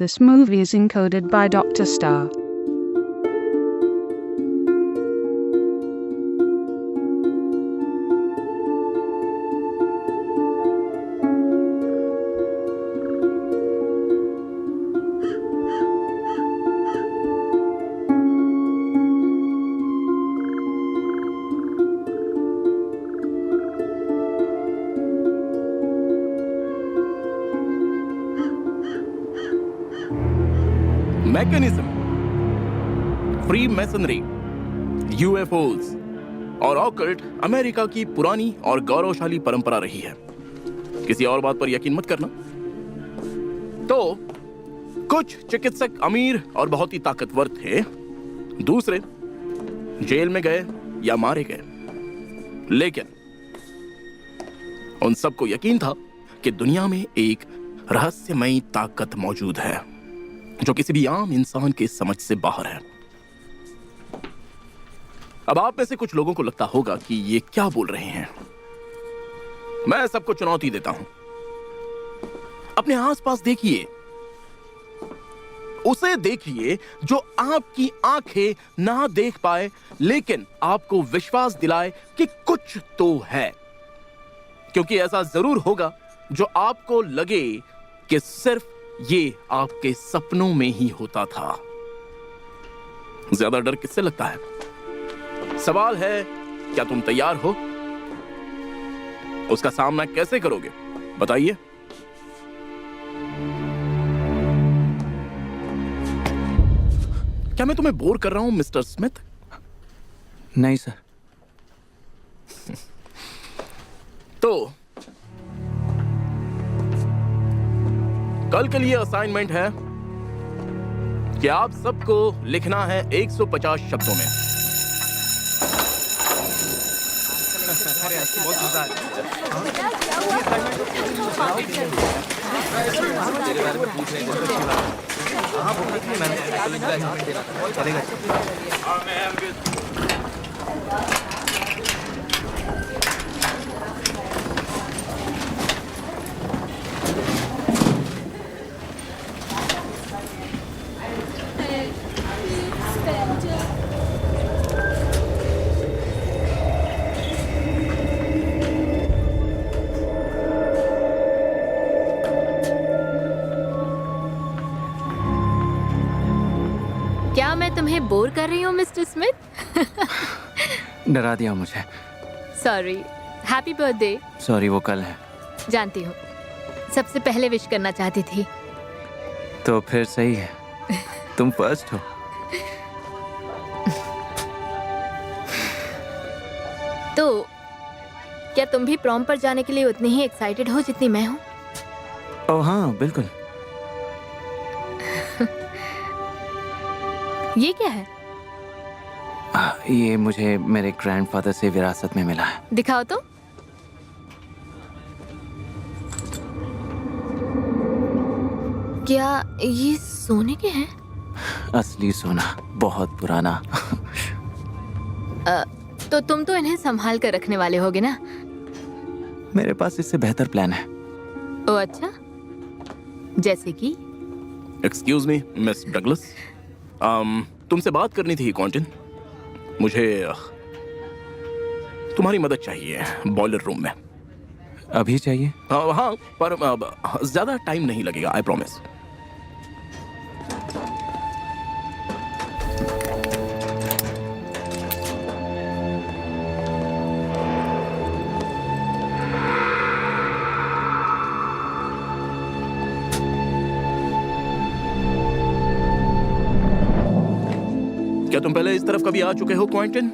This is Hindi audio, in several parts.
This movie is encoded by Dr. Star. Mechanism, free masonry, UFOs और ऑकल्ट अमेरिका की पुरानी और गौरवशाली परंपरा रही है। किसी और बात पर यकीन मत करना। तो कुछ चिकित्सक अमीर और बहुत ही ताकतवर थे, दूसरे जेल में गए या मारे गए, लेकिन उन सबको यकीन था कि दुनिया में एक रहस्यमयी ताकत मौजूद है जो किसी भी आम इंसान के समझ से बाहर है। अब आप में से कुछ लोगों को लगता होगा कि ये क्या बोल रहे हैं। मैं सबको चुनौती देता हूं, अपने आसपास देखिए, उसे देखिए जो आपकी आंखें ना देख पाए लेकिन आपको विश्वास दिलाए कि कुछ तो है। क्योंकि ऐसा जरूर होगा जो आपको लगे कि सिर्फ ये आपके सपनों में ही होता था। ज्यादा डर किससे लगता है? सवाल है, क्या तुम तैयार हो? उसका सामना कैसे करोगे? बताइए। क्या मैं तुम्हें बोर कर रहा हूं मिस्टर स्मिथ? नहीं सर। तो कल के लिए असाइनमेंट है कि आप सबको लिखना है 150 शब्दों में। क्या मैं तुम्हें बोर कर रही हूँ मिस्टर स्मिथ? डरा दिया मुझे। सॉरी। Happy birthday. सॉरी, वो कल है। जानती हूँ, सबसे पहले विश करना चाहती थी। तो फिर सही है, तुम फर्स्ट हो। तो क्या तुम भी प्रॉम पर जाने के लिए उतनी ही एक्साइटेड हो जितनी मैं हूँ? ओह हाँ, बिल्कुल। ये क्या है? ये मुझे मेरे ग्रैंडफादर से विरासत में मिला है। दिखाओ तो। क्या ये सोने के हैं? असली सोना, बहुत पुराना। तो तुम तो इन्हें संभाल कर रखने वाले होगे ना? मेरे पास इससे बेहतर प्लान है। ओ अच्छा, जैसे कि? एक्सक्यूज मी मिस डगलस, तुमसे बात करनी थी क्वांटिन। मुझे तुम्हारी मदद चाहिए बॉयलर रूम में। अभी चाहिए? हाँ, पर ज्यादा टाइम नहीं लगेगा, आई प्रॉमिस। क्या तुम पहले इस तरफ कभी आ चुके हो क्वांटिन?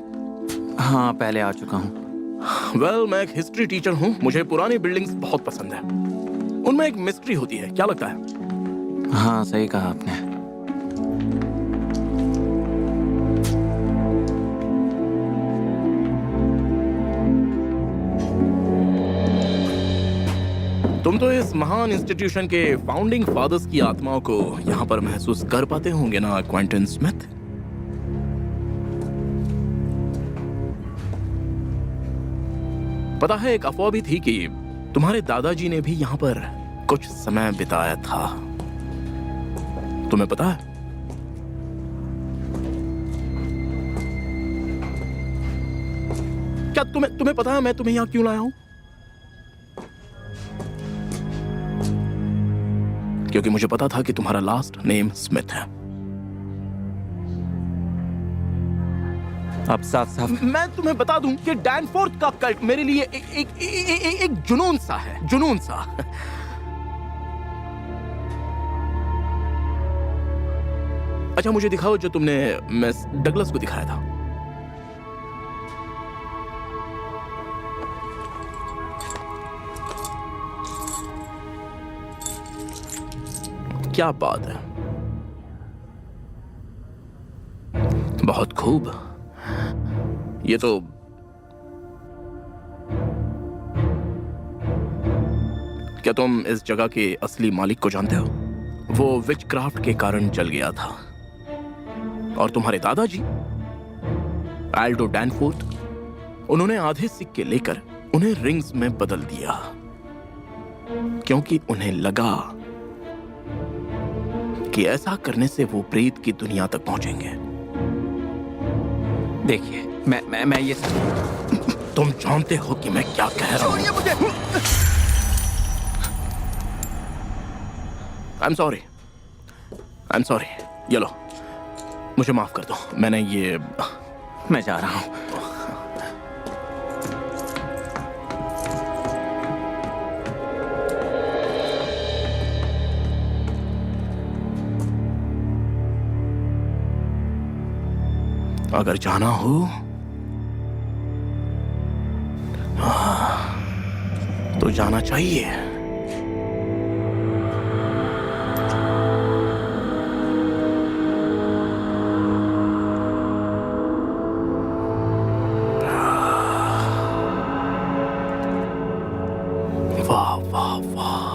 हाँ, पहले आ चुका हूँ। मैं एक हिस्ट्री टीचर हूँ। मुझे पुरानी बिल्डिंग्स बहुत पसंद है। उनमें एक मिस्ट्री होती है, क्या लगता है? हाँ, सही कहा आपने। तुम तो इस महान इंस्टीट्यूशन के फाउंडिंग फादर्स की आत्माओं को यहाँ पर महसूस कर पाते होंगे ना क्वांटिन स्मिथ? पता है, एक अफवाह भी थी कि तुम्हारे दादाजी ने भी यहाँ पर कुछ समय बिताया था। तुम्हें पता है क्या तुम्हें पता है मैं तुम्हें यहां क्यों लाया हूं? क्योंकि मुझे पता था कि तुम्हारा लास्ट नेम स्मिथ है। आप साफ साफ मैं तुम्हें बता दूं कि डैनफोर्थ का कल्ट मेरे लिए एक जुनून सा है, जुनून सा। अच्छा मुझे दिखाओ जो तुमने मिस डगलस को दिखाया था। क्या बात है, बहुत खूब। ये तो क्या तुम इस जगह के असली मालिक को जानते हो? वो विचक्राफ्ट के कारण जल गया था और तुम्हारे दादाजी एल्डो डैनफोर्थ, उन्होंने आधे सिक्के लेकर उन्हें रिंग्स में बदल दिया क्योंकि उन्हें लगा कि ऐसा करने से वो प्रेत की दुनिया तक पहुंचेंगे। देखिए, मैं ये तुम जानते हो कि मैं क्या कह रहा हूं। I am sorry. ये लो, मुझे माफ कर दो। मैं जा रहा हूं। अगर जाना हो तो जाना चाहिए। वाह वाह वाह।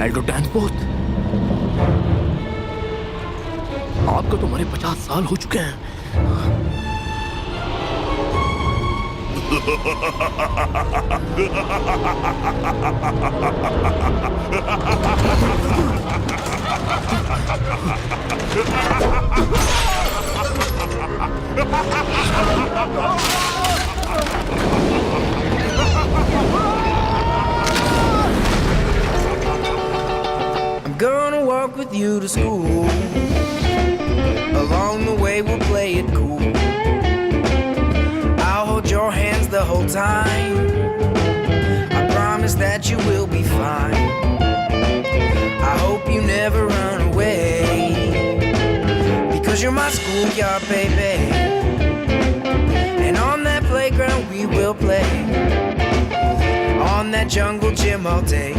एल्डो डैनफोर्थ, आपको तो हमारे 50 साल हो चुके हैं। I'm gonna walk with you to school. Along the way we'll play it cool. I'll hold your hands the whole time. I promise that you will be fine. I hope you never run away, because you're my schoolyard baby. And on that playground we will play, on that jungle gym all day.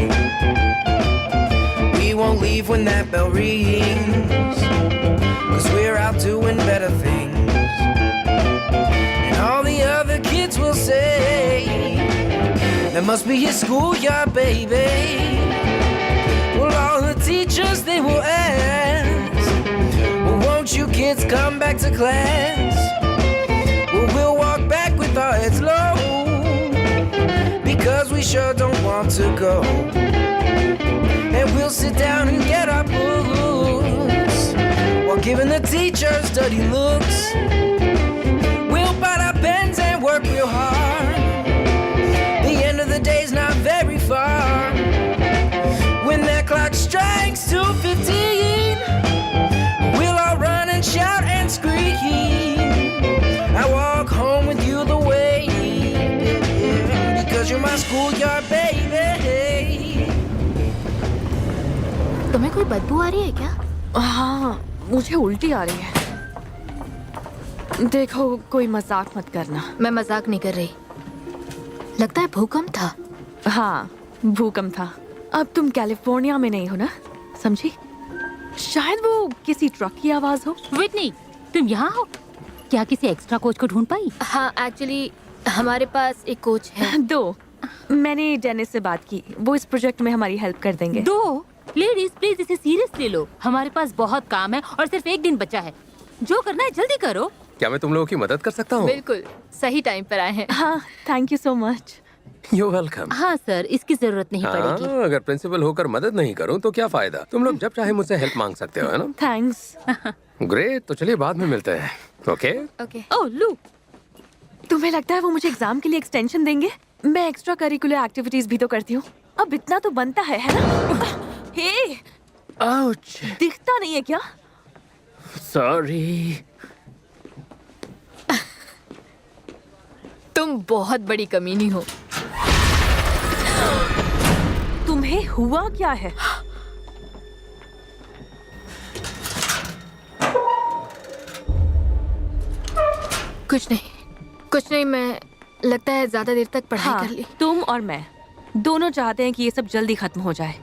We won't leave when that bell rings, 'cause we're out doing better things. That must be his schoolyard, baby. Well, all the teachers, they will ask, well, won't you kids come back to class? Well, we'll walk back with our heads low, because we sure don't want to go. And we'll sit down and get our books, while giving the teachers dirty looks. We'll bite our pens and work real hard. The end of the day's not very far. When that clock strikes 2:15, we'll all run and shout and scream. I walk home with you the way, because you're my schoolyard baby. तुम्हें कोई बदबू आ रही है क्या? हाँ, मुझे उल्टी आ रही है। देखो, कोई मजाक मत करना। मैं मजाक नहीं कर रही। लगता है भूकंप था। हाँ, भूकंप था। अब तुम कैलिफोर्निया में नहीं हो ना, समझी? शायद वो किसी ट्रक की आवाज हो। विटनी, तुम यहाँ हो? क्या किसी एक्स्ट्रा कोच को ढूंढ पाई? हाँ, एक्चुअली हमारे पास एक कोच है। 2। मैंने डेनिस से बात की, वो इस प्रोजेक्ट में हमारी हेल्प कर देंगे। 2? लेडीज प्लीज इसे सीरियस ले लो। हमारे पास बहुत काम है और सिर्फ 1 दिन बचा है। जो करना है जल्दी करो। क्या मैं तुम लोगों की मदद कर सकता हूँ? बिल्कुल, सही टाइम पर आए हैं। हाँ, thank you so much. You're welcome। हाँ सर, इसकी जरूरत नहीं पड़ेगी। हाँ, अगर प्रिंसिपल होकर मदद नहीं करूँ तो क्या फायदा? तुम लोग जब चाहे मुझसे हेल्प मांग सकते हो, है ना? थैंक्स। ग्रेट, तो चलिए बाद में मिलते हैं। ओके? ओके। ओह लू, तुम्हें लगता है वो मुझे एग्जाम के लिए एक्सटेंशन देंगे? मैं एक्स्ट्रा करिकुलर एक्टिविटीज भी तो करती हूँ। अब इतना तो बनता है ना? हे, आउच, दिखता नहीं है क्या? सॉरी। तुम बहुत बड़ी कमीनी हो। तुम्हें हुआ क्या है? कुछ नहीं, मैं लगता है ज्यादा देर तक पढ़ाई हाँ, कर ली। तुम और मैं दोनों चाहते हैं कि ये सब जल्दी खत्म हो जाए।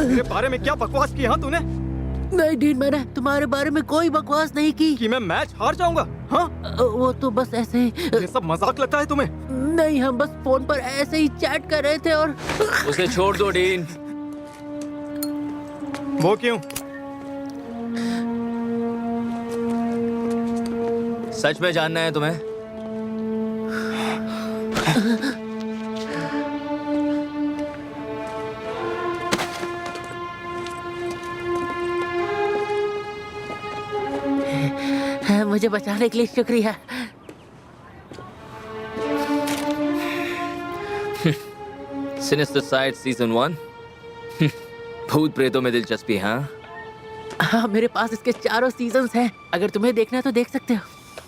मेरे बारे में क्या बकवास की हाँ तूने? नहीं डीन, मैंने तुम्हारे बारे में कोई बकवास नहीं की। कि मैं मैच हार जाऊंगा? हाँ? वो तो बस ऐसे ही। ये सब मजाक लगता है तुम्हें? नहीं, हम बस फोन पर ऐसे ही चैट कर रहे थे और उसे छोड़ दो डीन। वो क्यों? सच में जानना है तुम्हें? मुझे बचाने के लिए शुक्रिया। Sinister side season 1। भूत प्रेतों में दिलचस्पी? हाँ, मेरे पास इसके 4 सीजन्स हैं। अगर तुम्हें देखना है तो देख सकते हो।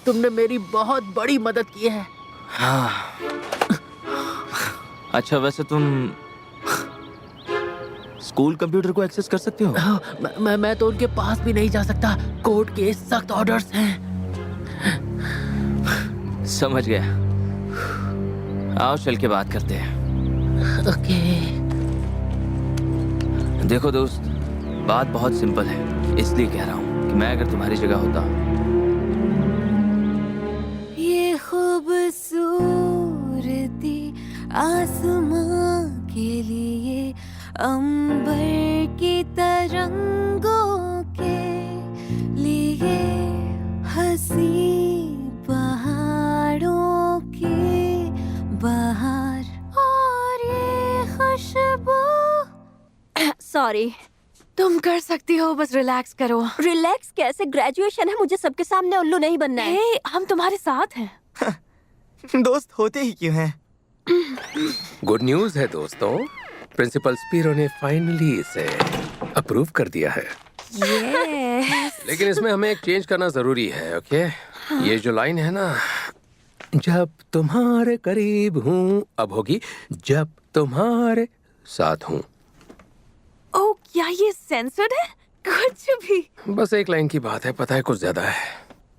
तुमने मेरी बहुत बड़ी मदद की है। हाँ। अच्छा, वैसे तुम स्कूल कंप्यूटर को एक्सेस कर सकते हो? मैं तो उनके पास भी नहीं जा सकता। कोर्ट के सख्त ऑर्डर्स हैं। समझ गया। आओ चल के बात करते हैं। ओके। देखो दोस्त, बात बहुत सिंपल है, इसलिए कह रहा हूँ कि मैं अगर तुम्हारी जगह होता। ये खूबसूरती आसमां के लिए, अंबर की तरंगों के लिए, हंसी पहाड़ों की बहार और ये खुशबू। सॉरी, तुम कर सकती हो, बस रिलैक्स करो। रिलैक्स कैसे? ग्रेजुएशन है, मुझे सबके सामने उल्लू नहीं बनना है। हे, हम तुम्हारे साथ हैं। दोस्त होते ही क्यों हैं? गुड न्यूज़ है दोस्तों, प्रिंसिपल स्पीरो ने फाइनली इसे अप्रूव कर दिया है। यस। लेकिन इसमें हमें एक चेंज करना जरूरी है, ओके? ये जो लाइन है ना, जब तुम्हारे करीब हूँ, अब होगी जब तुम्हारे साथ हूँ। ओ, क्या ये सेंसर्ड है? कुछ भी। बस एक लाइन की बात है, पता है कुछ ज्यादा है।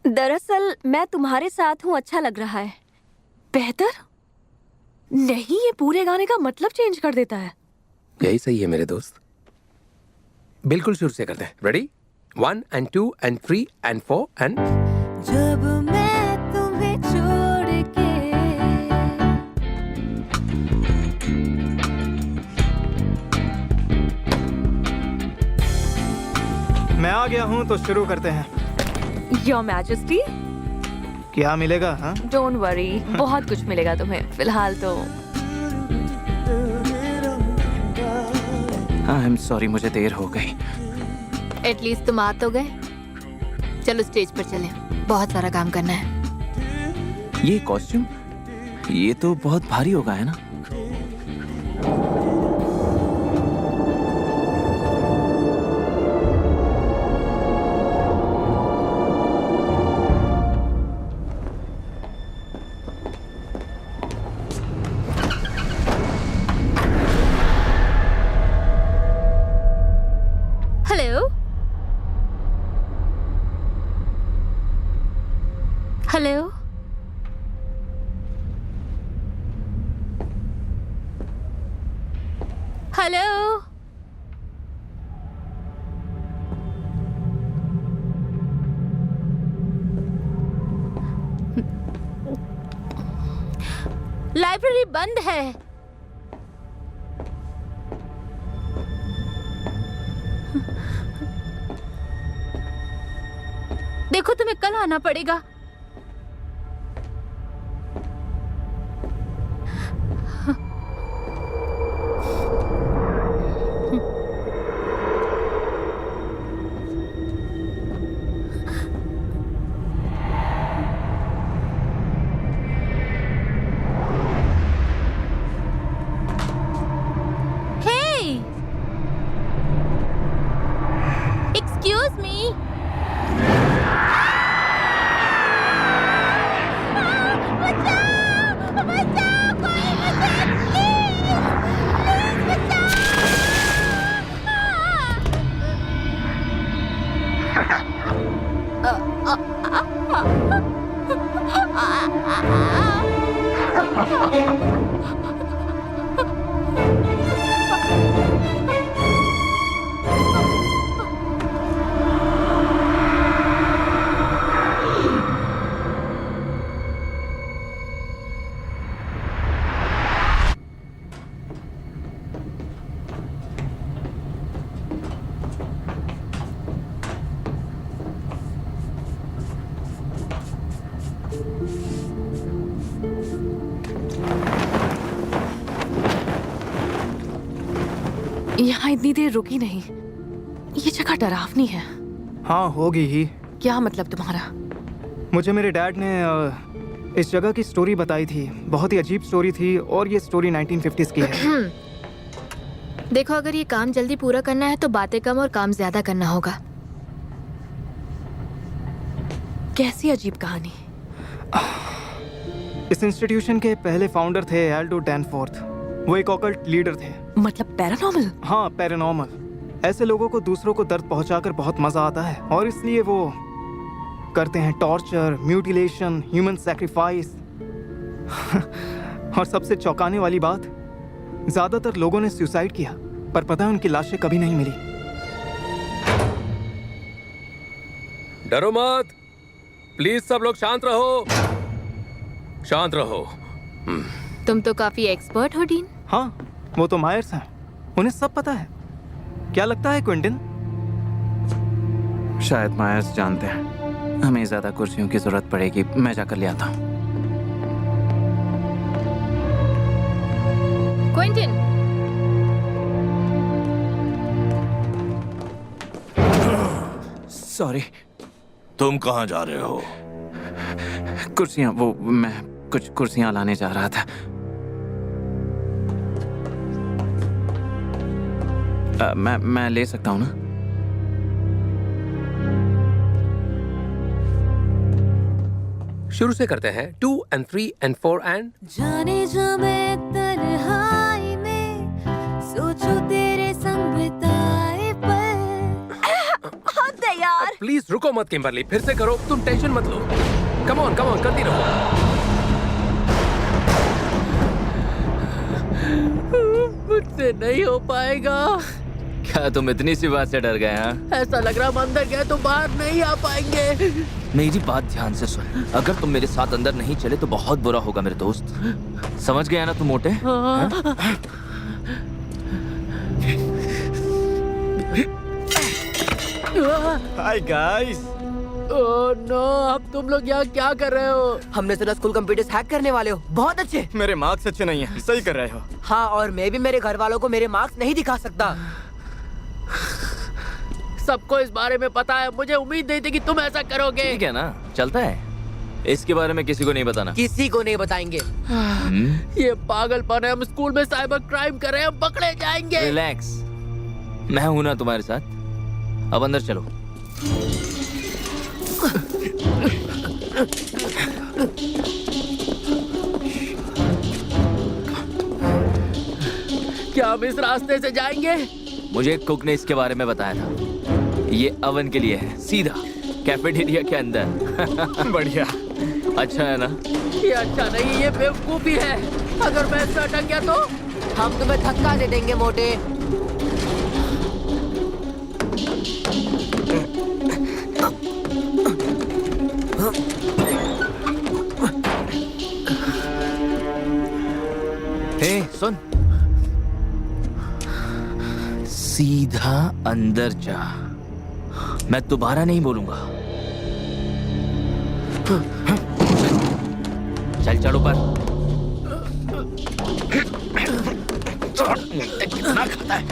दरअसल मैं तुम्हारे साथ हूँ अच्छा लग रहा है। बेहतर नहीं, ये पूरे गाने का मतलब चेंज कर देता है। यही सही है मेरे दोस्त। बिल्कुल शुरू से करते हैं। Ready? 1 and 2 and 3 and 4 and जब मैं तुम्हें छोड़ के मैं आ गया हूँ तो शुरू करते हैं। योर मैजेस्टी, क्या मिलेगा? हाँ, डोंट वरी, बहुत कुछ मिलेगा तुम्हें। फिलहाल तो आई एम सॉरी, मुझे देर हो गई। एटलीस्ट तुम आ तो गए। चलो स्टेज पर चलें, बहुत सारा काम करना है। ये कॉस्ट्यूम, ये तो बहुत भारी होगा, है ना? हेलो हेलो हेलो लाइब्रेरी बंद है। देखो, तुम्हें कल आना पड़ेगा। हे, एक्सक्यूज मी। यहाँ इतनी देर रुकी नहीं। ये जगह डरावनी है। हाँ होगी ही। क्या मतलब तुम्हारा? मुझे मेरे डैड ने इस जगह की स्टोरी बताई थी। बहुत ही अजीब स्टोरी थी और ये स्टोरी 1950s की है। देखो, अगर ये काम जल्दी पूरा करना है तो बातें कम और काम ज्यादा करना होगा। कैसी अजीब कहानी? इस इंस्टीट्यूशन के पहले फाउंडर थे एल्डो डैनफोर्थ। वो एक ऑकल्ट लीडर थे। मतलब पैरानॉर्मल? हाँ, पैरानॉर्मल। ऐसे लोगों को दूसरों को दर्द पहुंचाकर बहुत मजा आता है और इसलिए वो करते हैं टॉर्चर, म्यूटिलेशन, ह्यूमन सैक्रिफाइस। और सबसे चौंकाने वाली बात, ज्यादातर लोगों ने सुसाइड किया, पर पता है उनकी लाशें कभी नहीं मिली। डरो मत, प्लीज सब लोग शांत रहो, शांत रहो। तुम तो काफी एक्सपर्ट हो, डीन। हाँ, वो तो मायर्स हैं, उन्हें सब पता है। क्या लगता है क्विंटन? शायद मायर्स जानते हैं। हमें ज्यादा कुर्सियों की जरूरत पड़ेगी, मैं जाकर ले आता हूँ। Quinton, sorry. तुम कहाँ जा रहे हो? कुर्सियाँ, वो मैं कुछ कुर्सियाँ लाने जा रहा था। मैं ले सकता हूँ ना? शुरू से करते हैं 2 and 3 and 4 and जाने जा मैं तन्हाई में सोचूं तेरे संग बिताए पल। हद है यार। प्लीज रुको मत किम्बरली, फिर से करो, तुम टेंशन मत लो। कम ऑन करती रहो। मुझसे नहीं हो पाएगा। क्या तुम इतनी सी बात से डर गए? हाँ, ऐसा लग रहा हम अंदर गए तो बाहर नहीं आ पाएंगे। मेरी बात ध्यान से सुन, अगर तुम मेरे साथ अंदर नहीं चले तो बहुत बुरा होगा मेरे दोस्त। समझ गया ना तुम मोटे? Hi guys. ओह नो, अब तुम लोग यहाँ क्या कर रहे हो? हमने सुना स्कूल कंप्यूटर्स हैक करने वाले हो। बहुत अच्छे। मेरे मार्क्स अच्छे नहीं हैं। सही कर रहे हो। हाँ, और मैं भी मेरे घर वालों को मेरे मार्क्स नहीं दिखा सकता। सबको इस बारे में पता है। मुझे उम्मीद नहीं थी कि तुम ऐसा करोगे। ठीक है ना, चलता है। इसके बारे में किसी को नहीं बताना। किसी को नहीं बताएंगे। ये पागलपन है। हम स्कूल में साइबर क्राइम कर रहे हैं, हम पकड़े जाएंगे। रिलैक्स, मैं हूं ना तुम्हारे साथ। अब अंदर चलो। क्या हम इस रास्ते से जाएंगे? मुझे एक कुक ने इसके बारे में बताया था। ये ओवन के लिए है, सीधा कैफेटेरिया के अंदर। बढ़िया। अच्छा है ना? ये अच्छा नहीं, ये बेवकूफी है। अगर मैं इसमें अटक गया तो हम तुम्हें धक्का दे देंगे मोटे। हे सुन, सीधा अंदर जा। मैं दोबारा नहीं बोलूंगा। चल चढ़ ऊपर। कितना खाता है?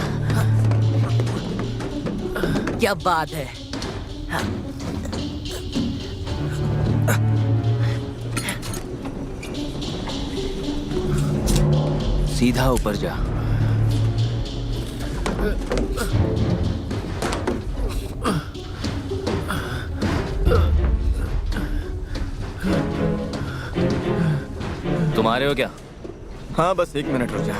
क्या बात है। सीधा ऊपर जा। तुम आ रहे हो क्या? हाँ, बस 1 मिनट रुक जा।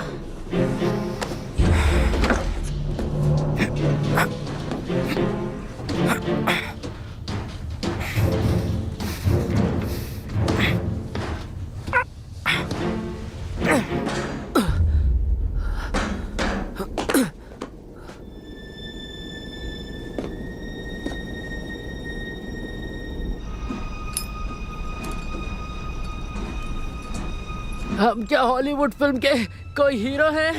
हम क्या हॉलीवुड फिल्म के कोई हीरो हैं?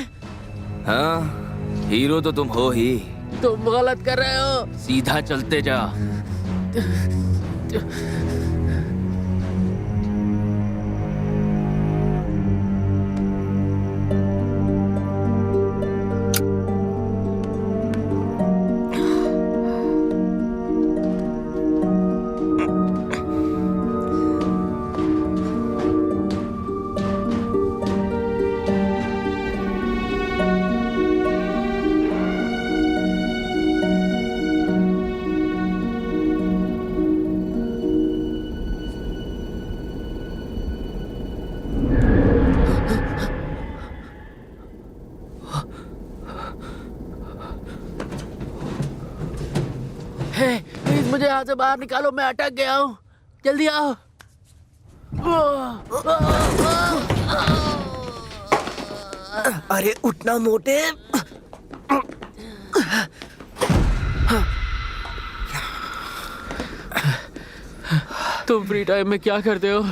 हाँ, हीरो तो तुम हो ही। तुम गलत कर रहे हो। सीधा चलते जा। प्लीज मुझे यहाँ से बाहर निकालो, मैं अटक गया हूँ। जल्दी आओ। अरे उठना मोटे। तुम फ्री टाइम में क्या करते हो?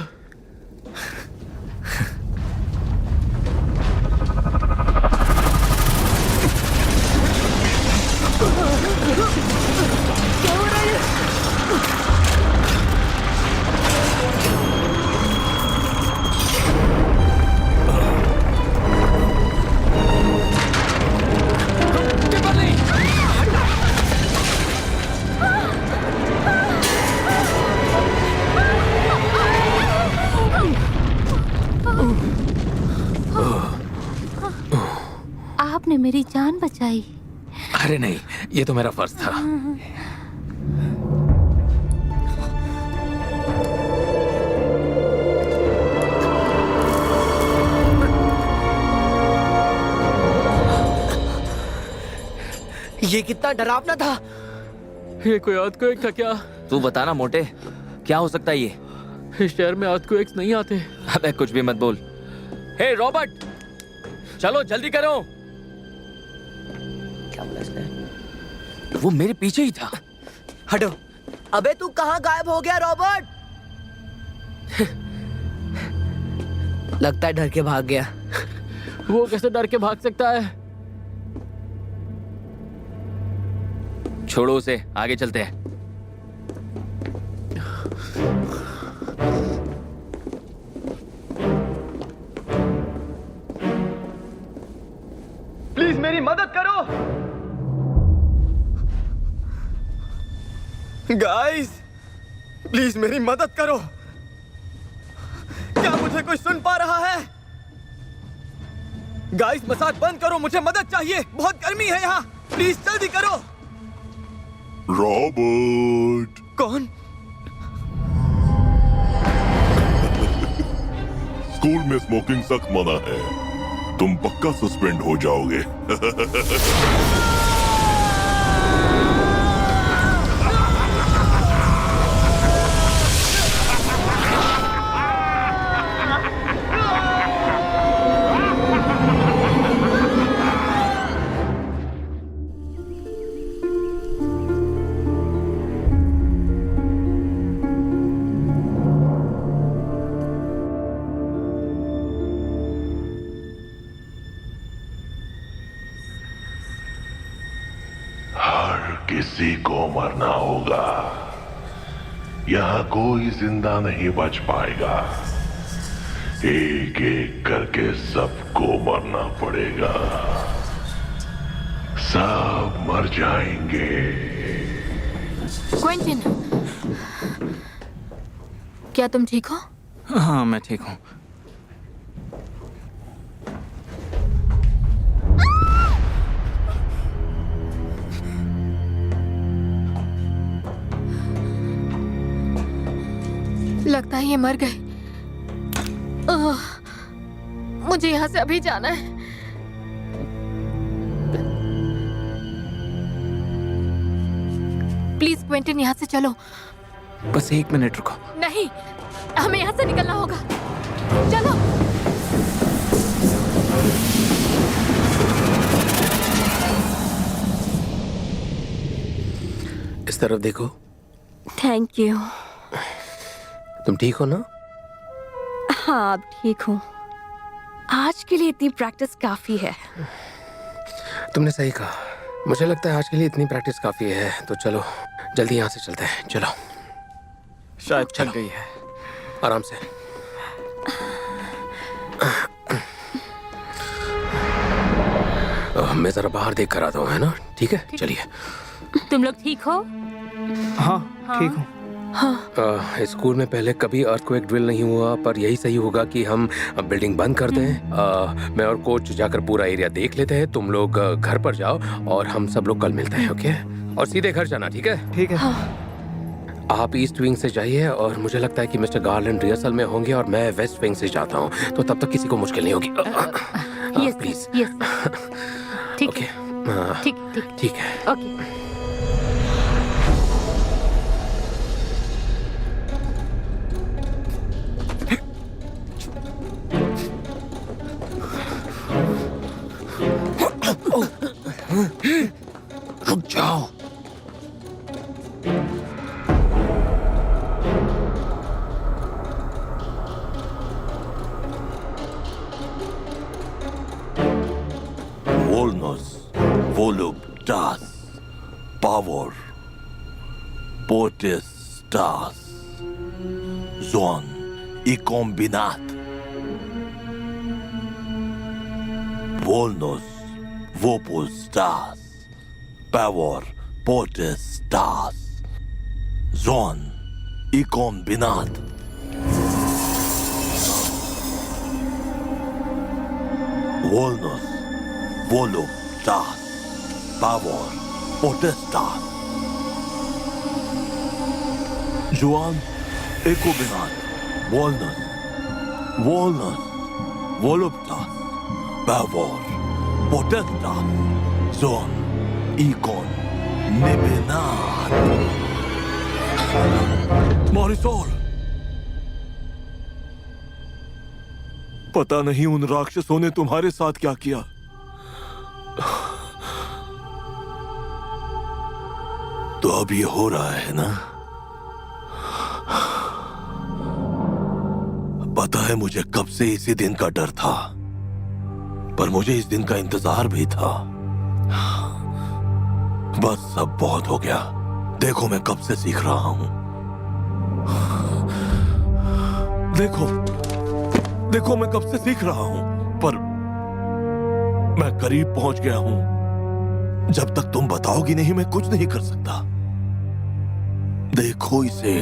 आपने मेरी जान बचाई। अरे नहीं, ये तो मेरा फर्ज था। ये कितना डरावना था। ये कोई अर्थक्वेक था क्या? तू बताना मोटे, क्या हो सकता है ये? इस शहर में अर्थक्वेक्स नहीं आते। अबे कुछ भी मत बोल। हे रॉबर्ट, चलो जल्दी करो। क्या बोला इसने? वो मेरे पीछे ही था। हटो। अबे तू कहाँ गायब हो गया रॉबर्ट? लगता है डर के भाग गया। वो कैसे डर के भाग सकता है? छोड़ो उसे, आगे चलते हैं। प्लीज मेरी मदद करो। गाइस, प्लीज मेरी मदद करो। क्या मुझे कोई सुन पा रहा है? गाइस, मसाज बंद करो, मुझे मदद चाहिए। बहुत गर्मी है यहाँ, प्लीज जल्दी करो। रॉबर्ट। कौन? स्कूल में स्मोकिंग सख्त मना है, तुम पक्का सस्पेंड हो जाओगे। किसी को मरना होगा, यहाँ कोई जिंदा नहीं बच पाएगा। एक एक करके सबको मरना पड़ेगा, सब मर जाएंगे। क्विंटन, क्या तुम ठीक हो? हाँ, मैं ठीक हूँ। लगता है ये मर गए। मुझे यहाँ से अभी जाना है। प्लीज क्विंटन, यहाँ से चलो। बस 1 मिनट रुको। नहीं, हमें यहाँ से निकलना होगा। चलो। इस तरफ देखो। Thank you. तुम ठीक हो ना? हाँ, अब ठीक हूँ। आज के लिए इतनी प्रैक्टिस काफी है। तुमने सही कहा, मुझे लगता है आज के लिए इतनी प्रैक्टिस काफी है। तो चलो जल्दी यहाँ से चलते हैं। चलो। शायद चल गई है। आराम से। मैं जरा बाहर देख कर आता हूँ, है ना? ठीक है, चलिए। तुम लोग ठीक हो? हाँ, ठीक हूँ। स्कूल में पहले कभी अर्थक्वेक ड्रिल नहीं हुआ, पर यही सही होगा कि हम बिल्डिंग बंद कर दें। मैं और कोच जाकर पूरा एरिया देख लेते हैं। तुम लोग घर पर जाओ और हम सब लोग कल मिलते हैं, ओके? और सीधे घर जाना, ठीक है? ठीक है। आप ईस्ट विंग से जाइए और मुझे लगता है कि मिस्टर गार्लैंड रिहर्सल में होंगे और मैं वेस्ट विंग से जाता हूँ, तो तब तक किसी को मुश्किल नहीं होगी। Yes please. यस। ठीक ओके। है, ठीक ठीक ठीक है। ओके। रुक जाओ। Volnos, voluptas, pavor, potestas, zon y combinat. Volnos, vopustas, pavor, potestas, zon y combinat. Volnos, voluptas, pavor, potestas, Joan e combinat. Volnos, voluptas, pavor, potestas, Joan इकॉन निबेनाथ। मॉरिसोल, पता नहीं उन राक्षसों ने तुम्हारे साथ क्या किया। तो अब ये हो रहा है ना? पता है मुझे कब से इसी दिन का डर था, पर मुझे इस दिन का इंतजार भी था। बस सब बहुत हो गया। देखो मैं कब से सीख रहा हूं। देखो मैं कब से सीख रहा हूं, पर मैं करीब पहुंच गया हूं। जब तक तुम बताओगी नहीं मैं कुछ नहीं कर सकता। देखो इसे।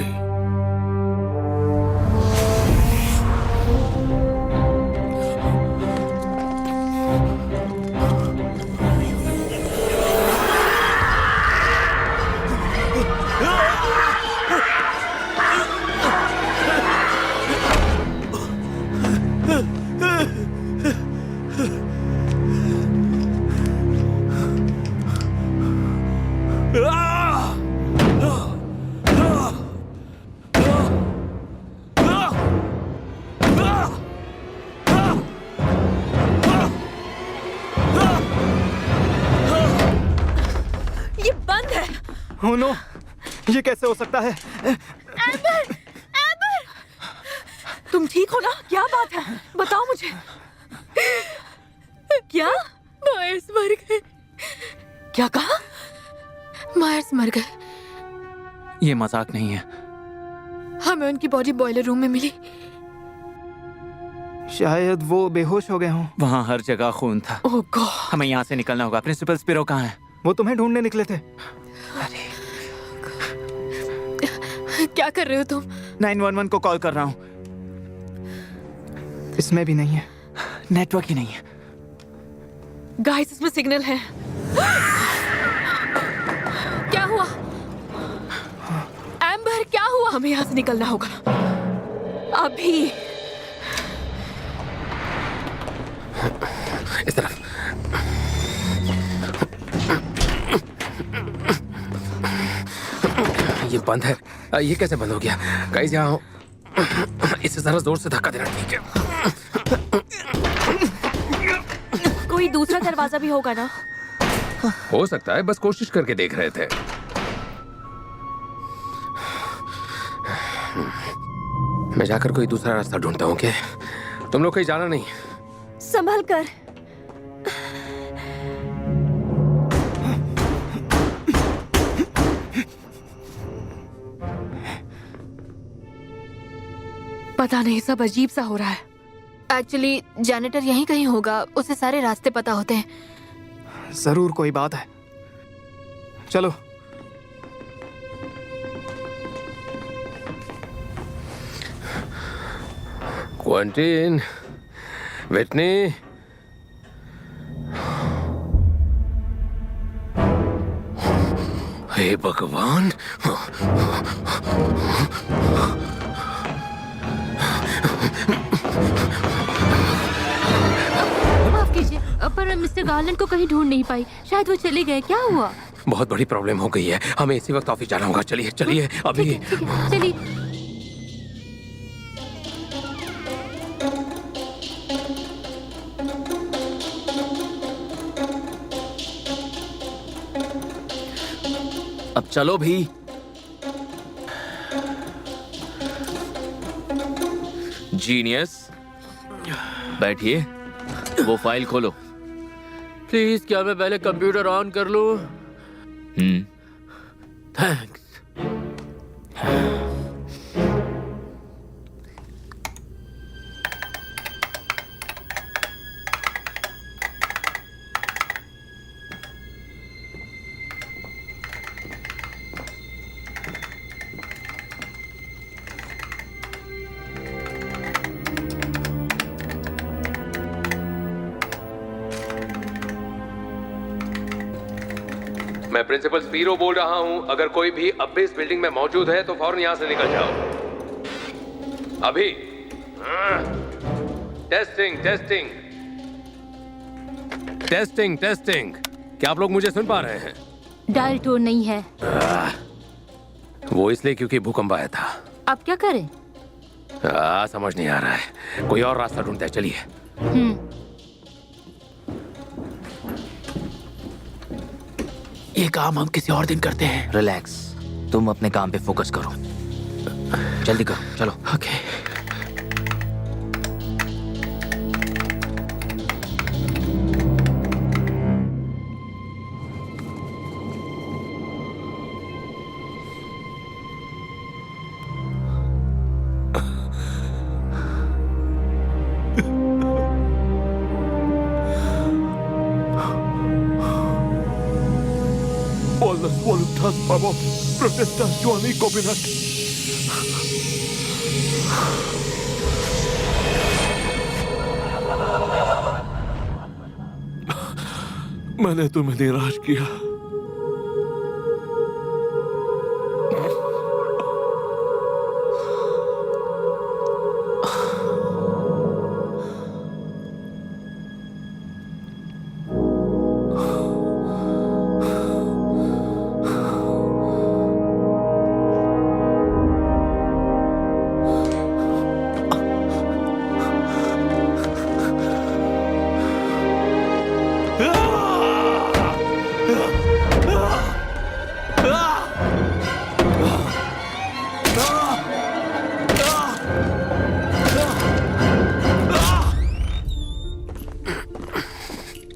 Oh no! ये कैसे हो सकता है? एम्बर! एम्बर! तुम ठीक हो ना? क्या बात है? बताओ मुझे। क्या? मायर्स मर गए। क्या कहा? मायर्स मर गए। ये मजाक नहीं है। हमें उनकी बॉडी बॉयलर रूम में मिली। शायद वो बेहोश हो गए हों। वहाँ हर जगह खून था। ओह गॉड! हमें यहाँ से निकलना होगा। प्रिंसिपल स्पिरो कहाँ है? वो तुम्हें ढूंढने निकले थे। क्या कर रहे हो तुम? 911 को कॉल कर रहा हूँ। इसमें भी नहीं है। नेटवर्क ही नहीं है। गाइस, इसमें सिग्नल है। क्या हुआ? एम्बर, क्या हुआ? हमें यहाँ से निकलना होगा अभी। इस तरफ। ये बंद है। ये कैसे बंद हो गया? गाइस यहाँ इसे जरा जोर से धक्का देना। ठीक है। कोई दूसरा दरवाजा भी होगा ना? हो सकता है, बस कोशिश करके देख रहे थे। मैं जाकर कोई दूसरा रास्ता ढूंढता हूँ। क्या तुम लोग कहीं जाना नहीं? संभल कर। पता नहीं, सब अजीब सा हो रहा है। एक्चुअली जैनेटर यहीं कहीं होगा, उसे सारे रास्ते पता होते हैं। जरूर कोई बात है। चलो। क्विंटीन, विटनी, हे भगवान। माफ कीजिए, पर मिस्टर गार्लैंड को कहीं ढूंढ नहीं पाई। शायद वो चले गए। क्या हुआ? बहुत बड़ी प्रॉब्लम हो गई है। हमें इसी वक्त ऑफिस जाना होगा। चलिए चलिए अभी। चलिए। अब चलो भी। जीनियस, बैठिए। वो फाइल खोलो। प्लीज, क्या मैं पहले कंप्यूटर ऑन कर लूं? थैंक्स। मैं प्रिंसिपल स्पीरो बोल रहा हूं। अगर कोई भी अब भी इस बिल्डिंग में मौजूद है तो फौरन यहां से निकल जाओ अभी। Testing testing testing testing. क्या आप लोग मुझे सुन पा रहे हैं? डायल टोन नहीं है। वो इसलिए क्योंकि भूकंप आया था। अब क्या करें? समझ नहीं आ रहा है, कोई और रास्ता ढूंढते हैं, चलिए। ये काम हम किसी और दिन करते हैं। रिलैक्स, तुम अपने काम पे फोकस करो। जल्दी करो, चलो। Okay. Wallace voluntas pavo, protestas Johnny Covenant. मैंने तुम्हें निराश किया।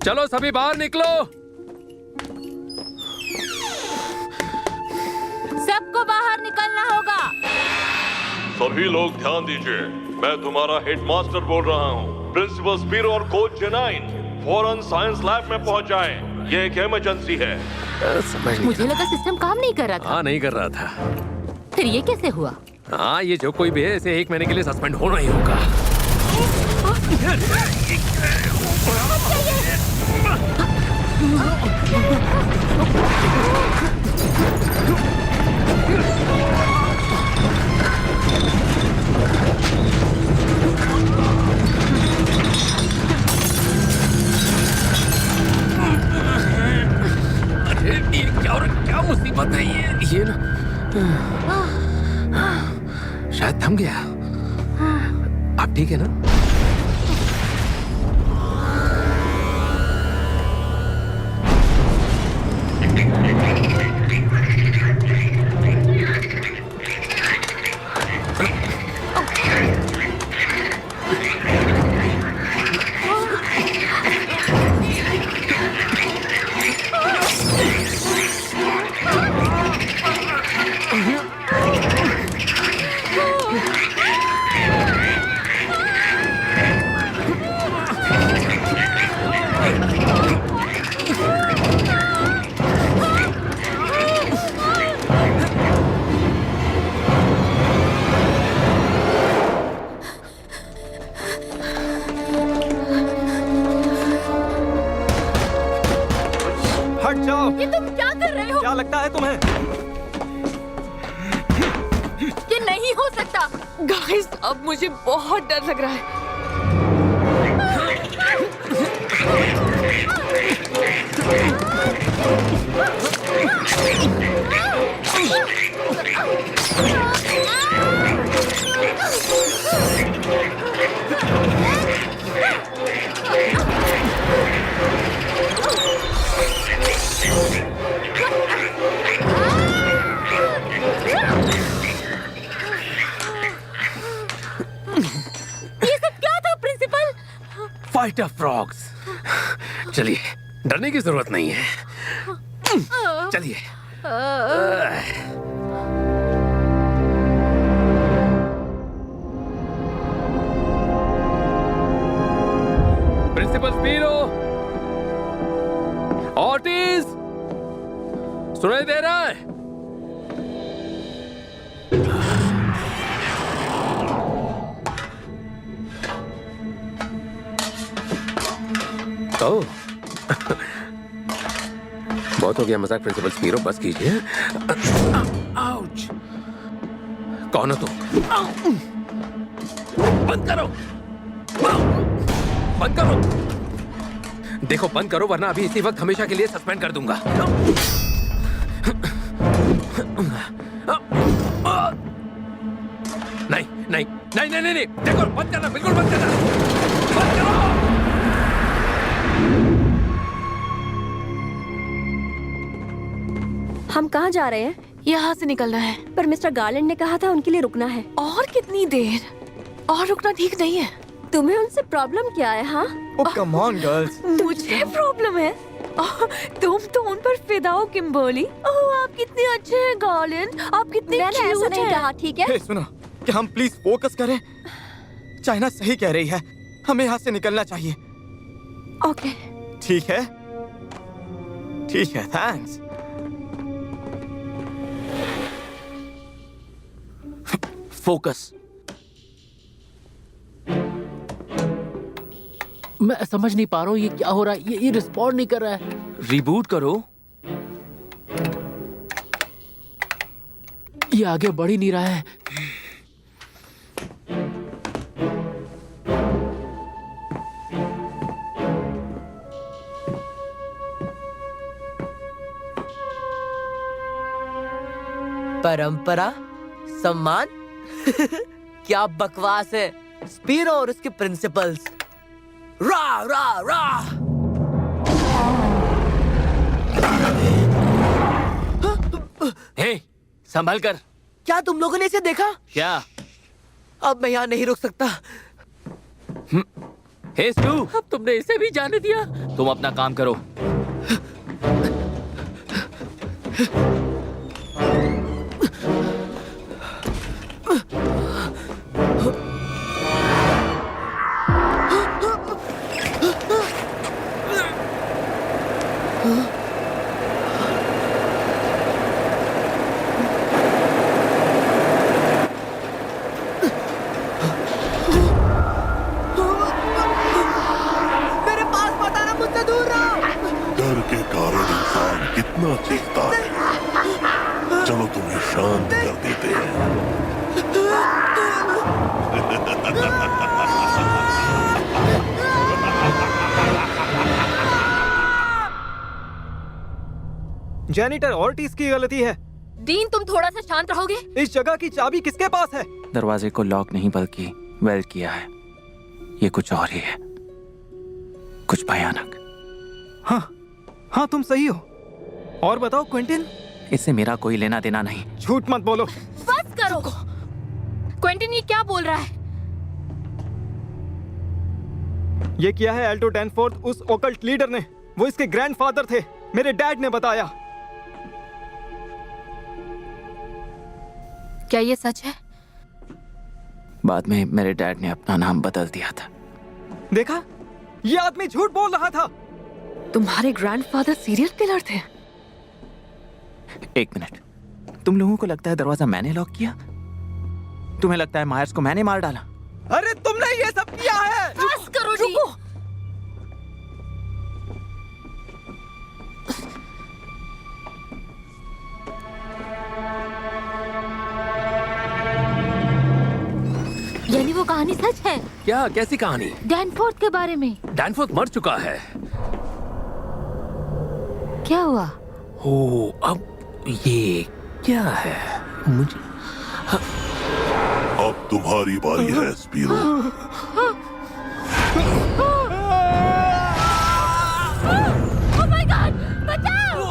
चलो सभी बाहर निकलो। सबको बाहर निकलना होगा। सभी लोग ध्यान दीजिए, मैं तुम्हारा हेडमास्टर बोल रहा हूँ। प्रिंसिपल स्पीरो और कोच जेनाइन फौरन साइंस लैब में पहुंच जाएं। ये एक इमरजेंसी है। समझ नहीं। मुझे लगा सिस्टम काम नहीं कर रहा था। हाँ, नहीं कर रहा था। फिर ये कैसे हुआ? हाँ, ये जो कोई भी है, इसे 1 महीने के लिए सस्पेंड होना ही होगा। अरे ये क्या मुसीबत है ये ना शायद थम गया। आप ठीक है ना? हट जाओ। ये तुम क्या कर रहे हो? क्या लगता है तुम्हें? ये नहीं हो सकता। गाइस, अब मुझे बहुत डर लग रहा है। ये सब क्या था प्रिंसिपल? Fight of frogs. चलिए, डरने की जरूरत नहीं है। चलिए। प्रिंसिपल स्पीरो, ऑर्टिज, सुनाई दे रहा है? ओह, बहुत हो गया मजाक प्रिंसिपल स्पीरो, बस कीजिए। आउच! कौन हो तुम? बंद करो, बंद करो। देखो बंद करो वरना अभी इसी वक्त हमेशा के लिए सस्पेंड कर दूंगा। नहीं नहीं नहीं नहीं नहीं, देखो बंद करना, बिल्कुल बंद करना, बंद करो। हम कहाँ जा रहे हैं? यहाँ से निकलना है। पर मिस्टर गार्लैंड ने कहा था उनके लिए रुकना है। और कितनी देर? और रुकना ठीक नहीं है। तुम्हें उनसे प्रॉब्लम क्या है? हाँ, ओह कम ऑन गर्ल्स। मुझे प्रॉब्लम है? तुम तो उन पर फिदा हो किम्बर्ली। ओह आप कितने अच्छे हैं गार्लैंड, आप कितने मैंने ऐसा क्यूट नहीं हैं। कहा, ठीक है? हे सुनो, क्या हम प्लीज फोकस करें? चाइना सही कह रही है, हमें यहाँ से निकलना चाहिए। ओके ठीक है, ठीक है, थैंक्स। फोकस। मैं समझ नहीं पा रहा हूँ ये क्या हो रहा है। ये रिस्पॉन्ड नहीं कर रहा है। रिबूट करो। ये आगे बढ़ ही नहीं रहा है। परंपरा, सम्मान क्या बकवास है। स्पीरो और उसके प्रिंसिपल्स। रा रा रा। हे, संभल कर। क्या तुम लोगों ने इसे देखा? क्या? अब मैं यहाँ नहीं रुक सकता। हे स्टू, अब तुमने इसे भी जाने दिया। तुम अपना काम करो। मेरे पास मत आना, मुझसे दूर रहो। डर के कारण इंसान कितना चीखता है। चलो तुम्हें शांत कर देते हैं। जेनिटर ऑर्टिस की गलती है। डीन तुम थोड़ा सा शांत रहोगे? इस जगह की चाबी किसके पास है? दरवाजे को लॉक नहीं बल्कि वेल किया है। ये कुछ और ही है, कुछ भयानक। हाँ हाँ, तुम सही हो। और बताओ क्विंटिन। इससे मेरा कोई लेना देना नहीं। झूठ मत बोलो। बस करो। क्विंटिन ये क्या बोल रहा है? ये किया है एल्टो डैनफोर्थ, उस ओकल्ट लीडर ने। वो इसके ग्रैंडफादर थे, मेरे डैड ने बताया। क्या ये सच है? बाद में मेरे डैड ने अपना नाम बदल दिया था। देखा, ये आदमी झूठ बोल रहा था। तुम्हारे ग्रैंडफादर सीरियल किलर थे? एक मिनट, तुम लोगों को लगता है दरवाजा मैंने लॉक किया? तुम्हें लगता है मायर्स को मैंने मार डाला? अरे तुमने ये सब किया है। बस करो जी। यानी वो कहानी सच है? क्या? कैसी कहानी? डैनफोर्थ के बारे में। डैनफोर्थ मर चुका है। क्या हुआ? ओ, अब ये क्या है? मुझे अब तुम्हारी बारी है स्पीरो। Oh my God! बचाओ!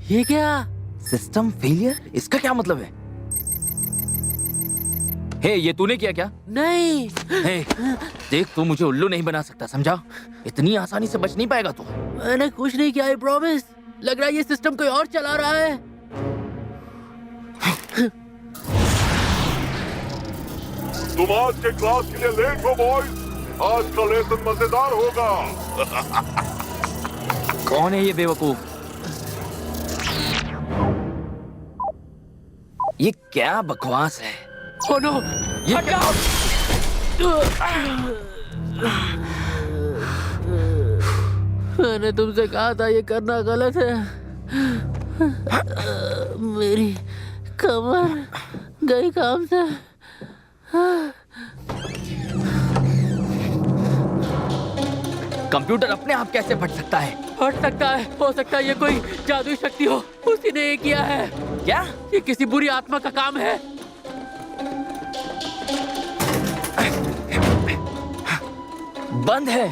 ये क्या? System failure? इसका क्या मतलब है? हे, ये तूने किया क्या? नहीं। हे, देख तू मुझे उल्लू नहीं बना सकता, समझा? इतनी आसानी से बच नहीं पाएगा तू। मैंने कुछ नहीं किया, आई प्रॉमिस। लग रहा है ये सिस्टम कोई और चला रहा है। तुम आज के क्लास के लिए लेट हो बॉयज। आज का लेसन मजेदार होगा। कौन है ये बेवकूफ? ये क्या बकवास है? ओह नो, ये क्या? मैंने तुमसे कहा था ये करना गलत है। मेरी कमर गई काम से। कंप्यूटर अपने आप कैसे फट सकता है? फट सकता है, हो सकता है ये कोई जादुई शक्ति हो, उसी ने ये किया है। क्या? ये किसी बुरी आत्मा का काम है। बंद है।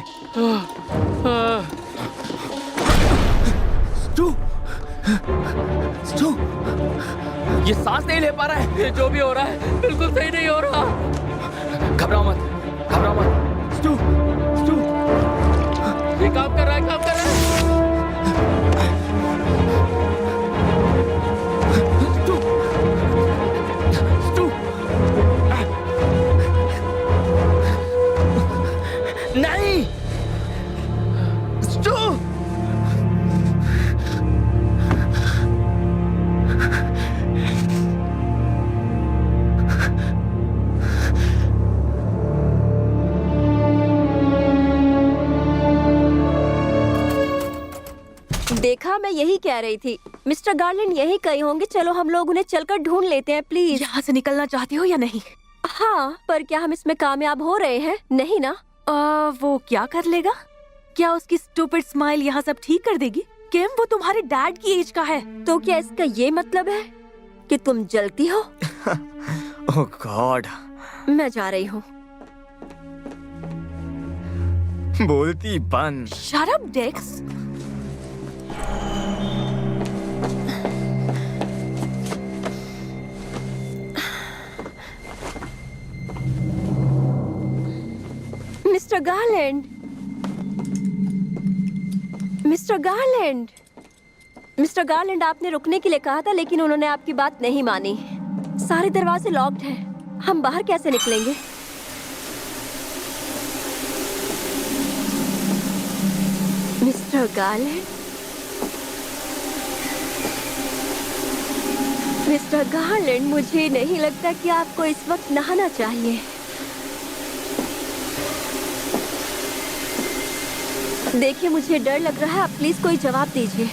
स्टू, स्टू, ये सांस नहीं ले पा रहा है। ये जो भी हो रहा है बिल्कुल सही नहीं हो रहा। घबराओ मत, घबराओ मत। स्टू, स्टू, ये काम कर रहा है, काम कर रहा है। स्टू, स्टू, नहीं, स्टू। देखा, मैं यही कह रही थी। मिस्टर गार्लैंड यही कहीं होंगे। चलो हम लोग उन्हें चलकर ढूंढ लेते हैं, प्लीज। यहाँ से निकलना चाहती हो या नहीं? हाँ, पर क्या हम इसमें कामयाब हो रहे हैं? नहीं ना। वो क्या कर लेगा? क्या उसकी स्टूपिड स्माइल यहाँ सब ठीक कर देगी? किम, वो तुम्हारे डैड की एज का है। तो क्या इसका ये मतलब है कि तुम जलती हो? Oh God. मैं जा रही हूँ। बोलती बंद। Shut up Dex. Mister Garland, mister Garland, mister Garland, आपने रुकने के लिए कहा था लेकिन उन्होंने आपकी बात नहीं मानी। सारे दरवाजे लॉक्ड हैं। हम बाहर कैसे निकलेंगे? मिस्टर गार्लैंड, मिस्टर गार्लैंड, मुझे नहीं लगता कि आपको इस वक्त नहाना चाहिए। देखिए, मुझे डर लग रहा है। आप प्लीज कोई जवाब दीजिए।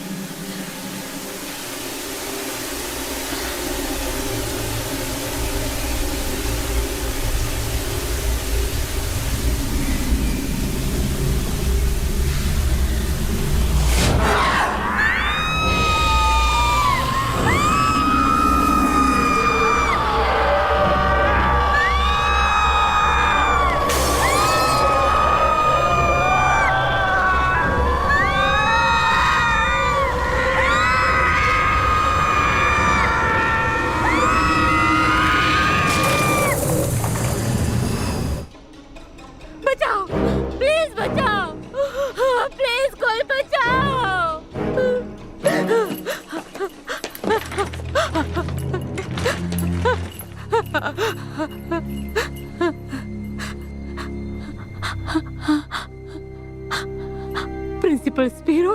प्रिंसिपल स्पीरो,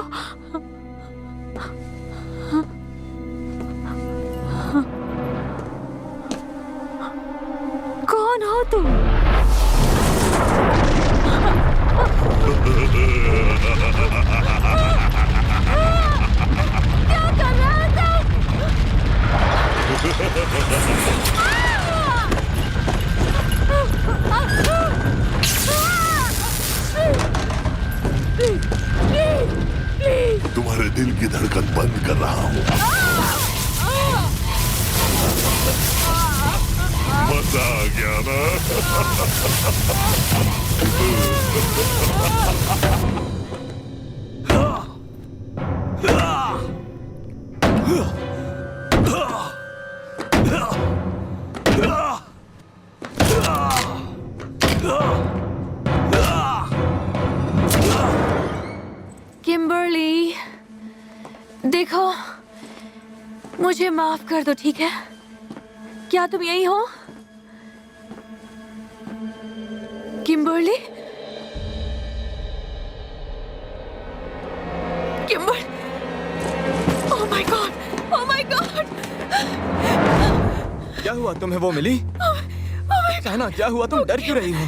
कौन हो तुम? क्या कर रहा है तुम्हारे दिल की धड़कन बंद कर रहा हूँ। मजा आ गया ना? किम्बरली, देखो, मुझे माफ कर दो, ठीक है? क्या तुम यही हो? Kimberly? Kimber, oh my God, oh my God! क्या हुआ, तुम्हें वो मिली? सहना, क्या हुआ? तुम डर क्यों रही हो?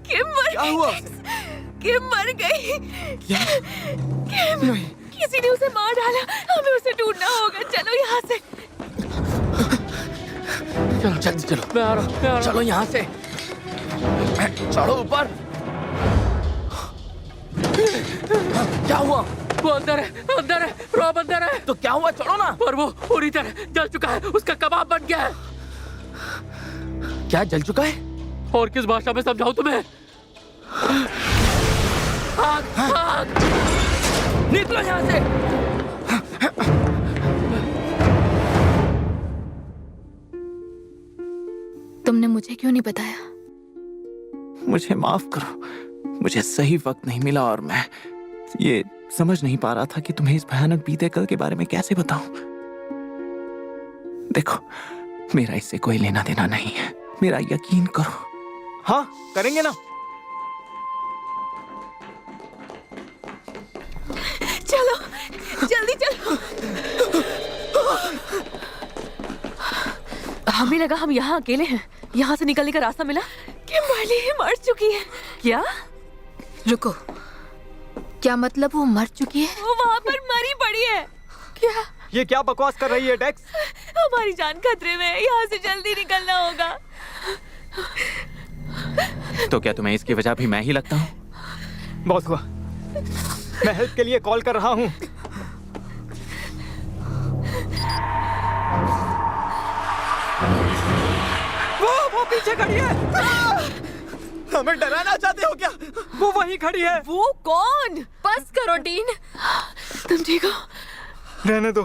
किम मर क्या हुआ? किम मर गई। क्या? किम, किसी ने उसे मार डाला। हमें उसे ढूंढना होगा। चलो यहाँ से। चलो जल्दी चलो। मैं आ रहा हूँ। चलो यहाँ से। चढ़ो ऊपर। क्या हुआ? वो अंदर है, अंदर है, रॉब अंदर है। तो क्या हुआ? चढ़ो ना। पर वो पूरी तरह जल चुका है, उसका कबाब बन गया है। क्या जल चुका है? और किस भाषा में समझाऊं तुम्हें? आग, आग! निकलो यहाँ से। तुमने मुझे क्यों नहीं बताया? मुझे माफ करो, मुझे सही वक्त नहीं मिला और मैं ये समझ नहीं पा रहा था कि तुम्हें इस भयानक बीते कल के बारे में कैसे बताऊं। देखो, मेरा इससे कोई लेना देना नहीं है, मेरा यकीन करो। हाँ, करेंगे ना। चलो, जल्दी चलो। हमें लगा हम यहाँ अकेले हैं। यहाँ से निकलने का रास्ता मिला। किम्बर्ली मर चुकी है। क्या? रुको, क्या मतलब वो मर चुकी है? वो वहाँ पर मरी पड़ी है। क्या? ये क्या बकवास कर रही है डेक्स? हमारी जान खतरे में है। यहाँ से जल्दी निकलना होगा। तो क्या तुम्हें इसकी वजह भी मैं ही लगता हूँ? बहुत हुआ। मैं हेल्प के लिए कॉल कर रहा हूँ। वो पीछे खड़ी है। हमें डराना चाहते हो क्या? वो वहीं खड़ी है। वो कौन? बस करो डीन। तुम ठीक हो? रहने दो।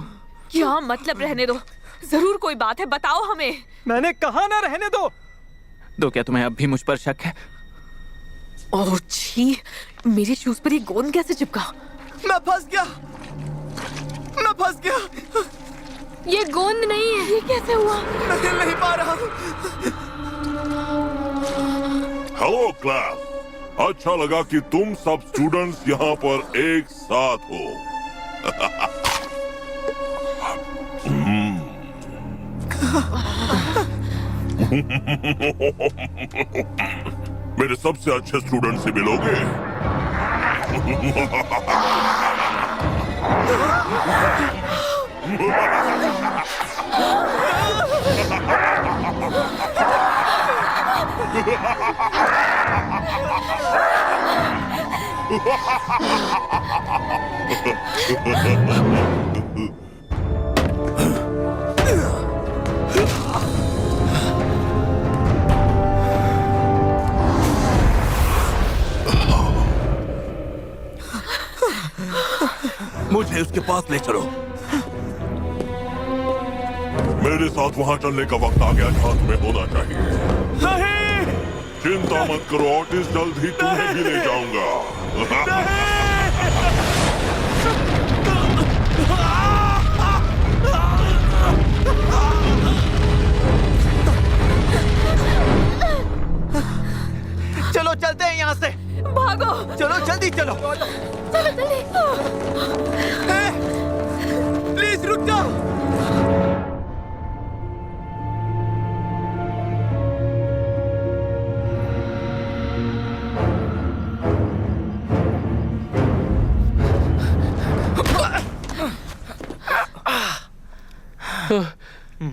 क्या मतलब रहने दो? जरूर कोई बात है, बताओ हमें। मैंने कहा ना रहने दो। तो क्या तुम्हें अब भी मुझ पर शक है? ओह छी, मेरे शूज पर ये गोंद कैसे चिपका? मैं फंस गया। मैं फंस गया। ये गोंद नहीं है। ये कैसे हुआ? मैं हिल नहीं पा रहा। हेलो क्लास, अच्छा लगा कि तुम सब स्टूडेंट्स यहाँ पर एक साथ हो। मेरे सबसे अच्छे स्टूडेंट से मिलोगे? मुझे उसके पास ले चलो। मेरे साथ वहाँ चलने का वक्त आ गया जहाँ तुम्हें होना चाहिए। नहीं! चिंता मत करो ऑटिस, जल्द ही तुम्हें भी ले जाऊंगा। चलो चलते हैं यहाँ से। भागो। चलो जल्दी चलो। चलो जल्दी। प्लीज रुक जाओ।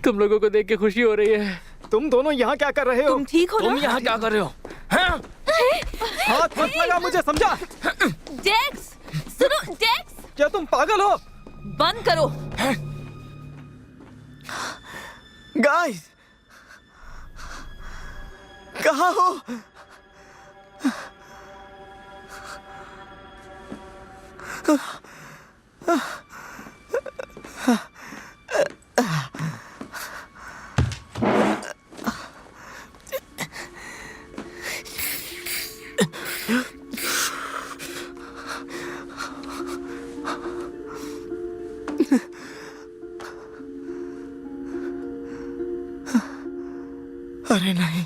तुम लोगों को देख के खुशी हो रही है। तुम दोनों यहाँ क्या कर रहे हो? तुम ठीक हो ना? तुम यहाँ क्या कर रहे हो? हाथ मत लगा मुझे, समझा? डेक्स, सुनो डेक्स। क्या तुम पागल हो? बंद करो। गाइस, कहाँ हो? अरे नहीं।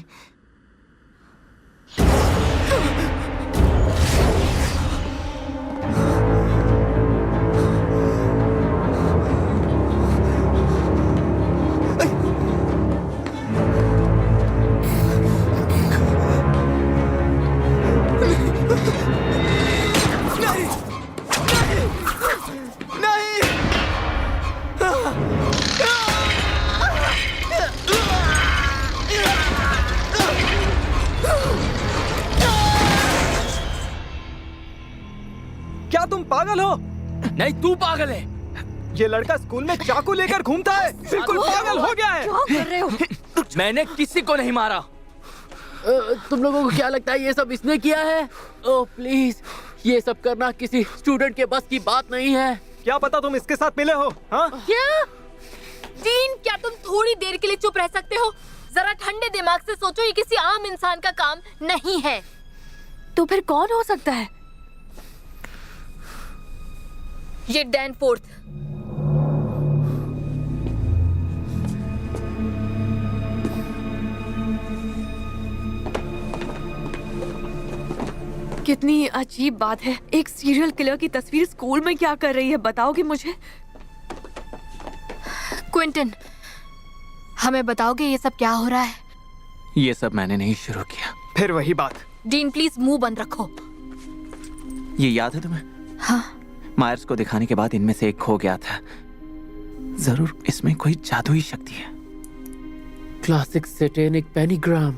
तुम पागल हो? नहीं, तू पागल है। ये लड़का स्कूल में चाकू लेकर घूमता है, बिल्कुल पागल हो गया है। क्या कर रहे हो? मैंने किसी को नहीं मारा। तुम लोगों को क्या लगता है ये सब इसने किया है? ओह प्लीज, ये सब करना किसी स्टूडेंट के बस की बात नहीं है। क्या पता तुम इसके साथ मिले हो? हाँ? क्या? डीन, क्या तुम थोड़ी देर के लिए चुप रह सकते हो? जरा ठंडे दिमाग से सोचो, ये किसी आम इंसान का काम नहीं है। तो फिर कौन हो सकता है? ये डैनफोर्थ। कितनी अजीब बात है, एक सीरियल किलर की तस्वीर स्कूल में क्या कर रही है, बताओगे मुझे? क्विंटन, हमें बताओगे ये सब क्या हो रहा है? ये सब मैंने नहीं शुरू किया। फिर वही बात। डीन प्लीज मुंह बंद रखो। ये याद है तुम्हें? हाँ। मायर्स को दिखाने के बाद इनमें से एक खो गया था। जरूर इसमें कोई जादुई शक्ति है। Classic satanic pentagram.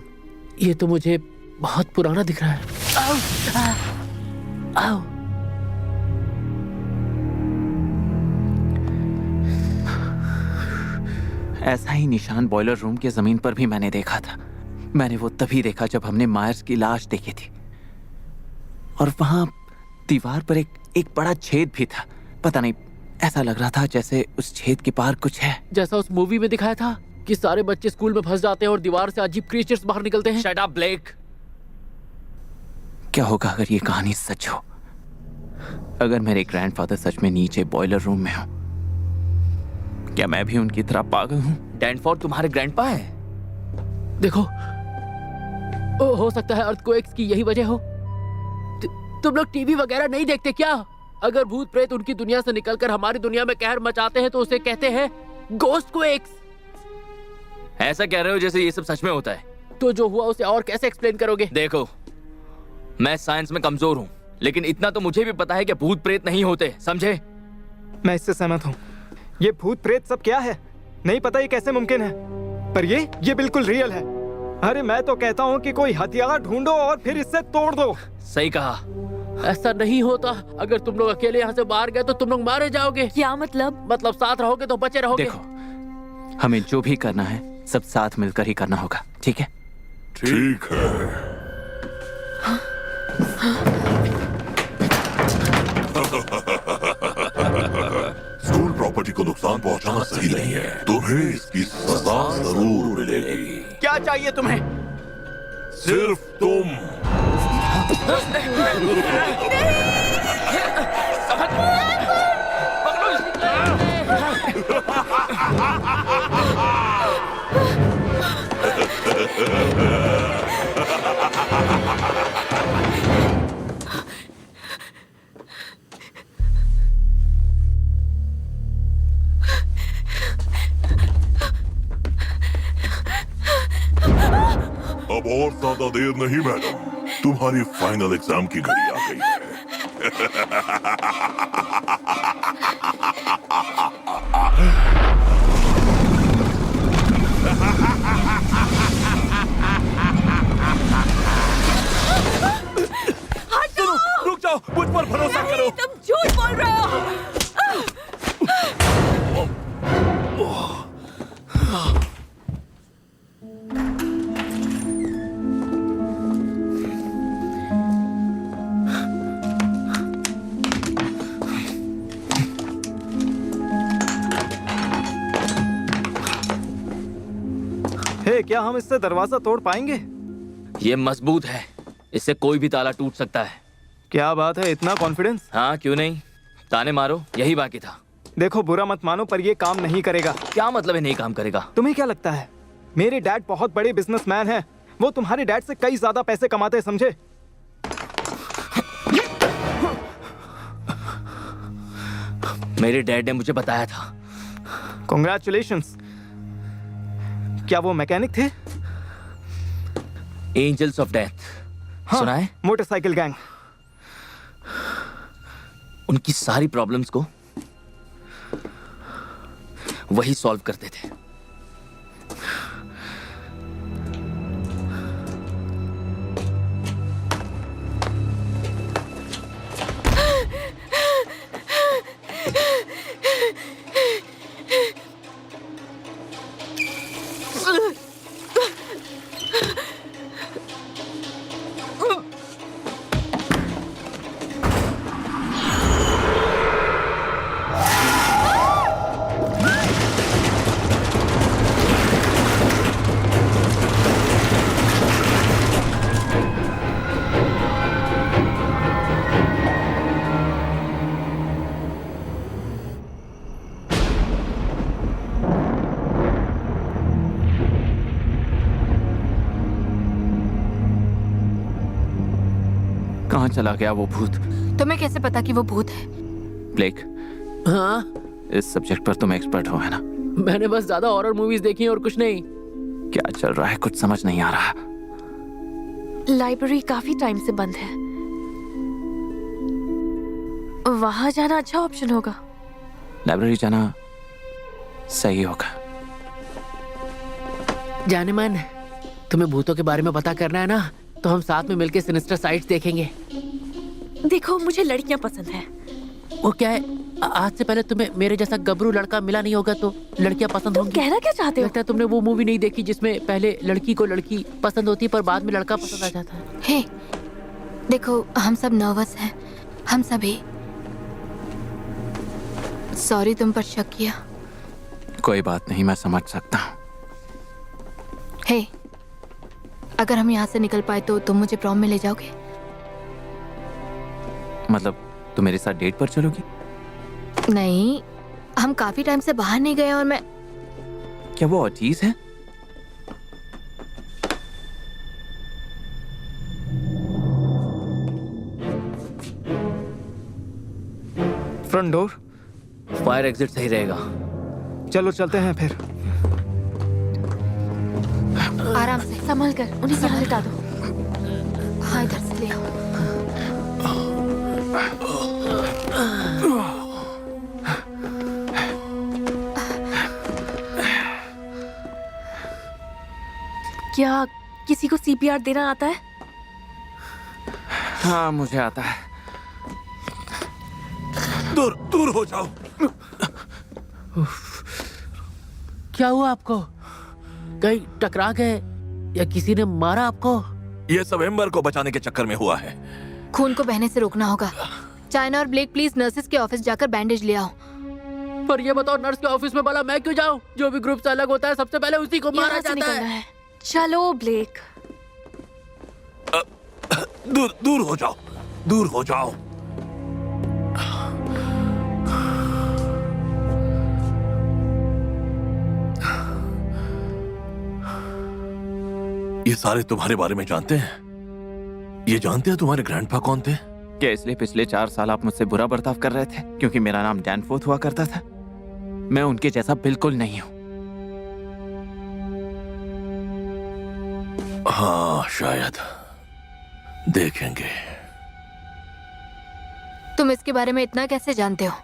ये तो मुझे बहुत पुराना दिख रहा है। आओ, आओ। ऐसा ही निशान बॉयलर रूम के जमीन पर भी मैंने देखा था। मैंने वो तभी देखा जब हमने मायर्स की लाश देखी थी, और वहां दीवार पर एक बड़ा छेद भी था। पता नहीं, ऐसा लग रहा था जैसे उस छेद के पार कुछ है। जैसा उस मूवी में दिखाया था कि सारे बच्चे स्कूल में फंस जाते हैं और दीवार से अजीब क्रीचर्स बाहर निकलते हैं। Shut up Blake. क्या होगा अगर ये कहानी सच हो? अगर मेरे ग्रैंडफादर सच में नीचे बॉयलर रूम में हो, क्या मैं भी उनकी तरह पागल हूँ? डैनफोर्ड तुम्हारे ग्रैंडपा है? देखो, हो सकता है अर्थक्वेक्स की यही वजह हो। तुम लोग टीवी वगैरह नहीं देखते क्या? अगर भूत प्रेत उनकी दुनिया से निकलकर हमारी दुनिया में कहर मचाते हैं तो उसे कहते हैं गोस्ट क्वेक्स। ऐसा कह रहे हो जैसे ये सब सच में होता है। तो जो हुआ उसे और कैसे एक्सप्लेन करोगे? देखो, मैं साइंस में कमजोर हूँ, लेकिन इतना तो मुझे भी पता है कि भूत प्रेत नहीं होते, समझे? मैं इससे सहमत हूँ। ये भूत प्रेत सब क्या है नहीं पता, ये कैसे मुमकिन है, पर ये बिल्कुल रियल है। अरे मैं तो कहता हूँ कि कोई हथियार ढूंढो और फिर इससे तोड़ दो। सही कहा। ऐसा नहीं होता। अगर तुम लोग अकेले यहाँ से बाहर गए तो तुम लोग मारे जाओगे। क्या मतलब? मतलब साथ रहोगे तो बचे रहोगे। देखो, हमें जो भी करना है सब साथ मिलकर ही करना होगा, ठीक है? ठीक है। स्कूल प्रॉपर्टी को नुकसान पहुंचाना सही नहीं है। तुम्हें इसकी सजा जरूर मिलेगी। क्या चाहिए तुम्हें? सिर्फ तुम। अब और ज्यादा देर नहीं मैडम, तुम्हारी फाइनल एग्जाम की घड़ी आ गई है। रुक जाओ, मुझ पर भरोसा करो। तुम झूठ बोल रहे हो। क्या हम इससे दरवाजा तोड़ पाएंगे? ये मजबूत है, इससे कोई भी ताला टूट सकता है। क्या बात है, इतना कॉन्फिडेंस? हाँ, क्यों नहीं, ताने मारो, यही बाकी था। देखो, बुरा मत मानो पर ये काम नहीं करेगा। क्या मतलब है नहीं काम करेगा? तुम्हें क्या लगता है मेरे डैड बहुत बड़े बिजनेसमैन हैं, वो तुम्हारे डैड से कई ज्यादा पैसे कमाते हैं, समझे? मेरे डैड ने मुझे बताया था। Congratulations। क्या वो मैकेनिक थे? Angels of Death. हाँ, सुना है? Motorcycle gang. उनकी सारी प्रॉब्लम्स को वही सॉल्व करते थे। कहाँ चला गया वो भूत? तुम्हें कैसे पता कि वो भूत है? ब्लेक, हाँ, इस सब्जेक्ट पर तुम एक्सपर्ट हो, है ना? मैंने बस ज्यादा हॉरर मूवीज देखी हैं और कुछ नहीं। क्या चल रहा है, कुछ समझ नहीं आ रहा। लाइब्रेरी काफी टाइम से बंद है, वहां जाना अच्छा ऑप्शन होगा। लाइब्रेरी जाना सही होगा। जाने मन, तुम्हें भूतों के बारे में पता करना है ना, तो हम साथ में मिलकर सिनिस्टर साइट्स देखेंगे। देखो, मुझे लड़कियां पसंद है। वो क्या है, आज से पहले तुम्हें मेरे जैसा गबरू लड़का मिला नहीं होगा तो लड़कियां पसंद होंगी। कहना क्या चाहते हो? लगता है तुमने वो मूवी नहीं देखी जिसमें पहले लड़की को लड़की पसंद होती पर बाद में लड़का पसंद आ जाता है। हे, देखो, हम सब नर्वस हैं, हम सभी। सॉरी तुम पर शक किया। कोई बात नहीं, मैं समझ सकता हूँ। हे, अगर हम यहाँ से निकल पाए तो तुम मुझे प्रॉम में ले जाओगे? मतलब तुम मेरे साथ डेट पर चलोगी? नहीं, हम काफी टाइम से बाहर नहीं गए और मैं... क्या वो और चीज है? Front door. फायर एग्जिट सही रहेगा। चलो चलते हैं फिर। आराम से संभल कर, उन्हें यहाँ लिटा दो। हाँ, इधर से ले आओ। क्या किसी को CPR देना आता है? हाँ, मुझे आता है। दूर दूर हो जाओ। क्या हुआ आपको? कहीं टकरा गए या किसी ने मारा आपको? ये सब एम्बर को बचाने के चक्कर में हुआ है। खून को बहने से रोकना होगा। चाइना और ब्लेक, प्लीज नर्सेस के ऑफिस जाकर बैंडेज ले आओ। पर ये बताओ, नर्स के ऑफिस में भला मैं क्यों जाऊं? जो भी ग्रुप से अलग होता है सबसे पहले उसी को मारा जाता है। चलो ब्लेक। दूर दूर हो जाओ, दूर हो जाओ। ये सारे तुम्हारे बारे में जानते हैं? ये जानते हैं तुम्हारे ग्रैंडपा कौन थे? क्या इसलिए पिछले 4 साल आप मुझसे बुरा बर्ताव कर रहे थे क्योंकि मेरा नाम डैनफोर्थ हुआ करता था? मैं उनके जैसा बिल्कुल नहीं हूं। हाँ, शायद देखेंगे। तुम इसके बारे में इतना कैसे जानते हो?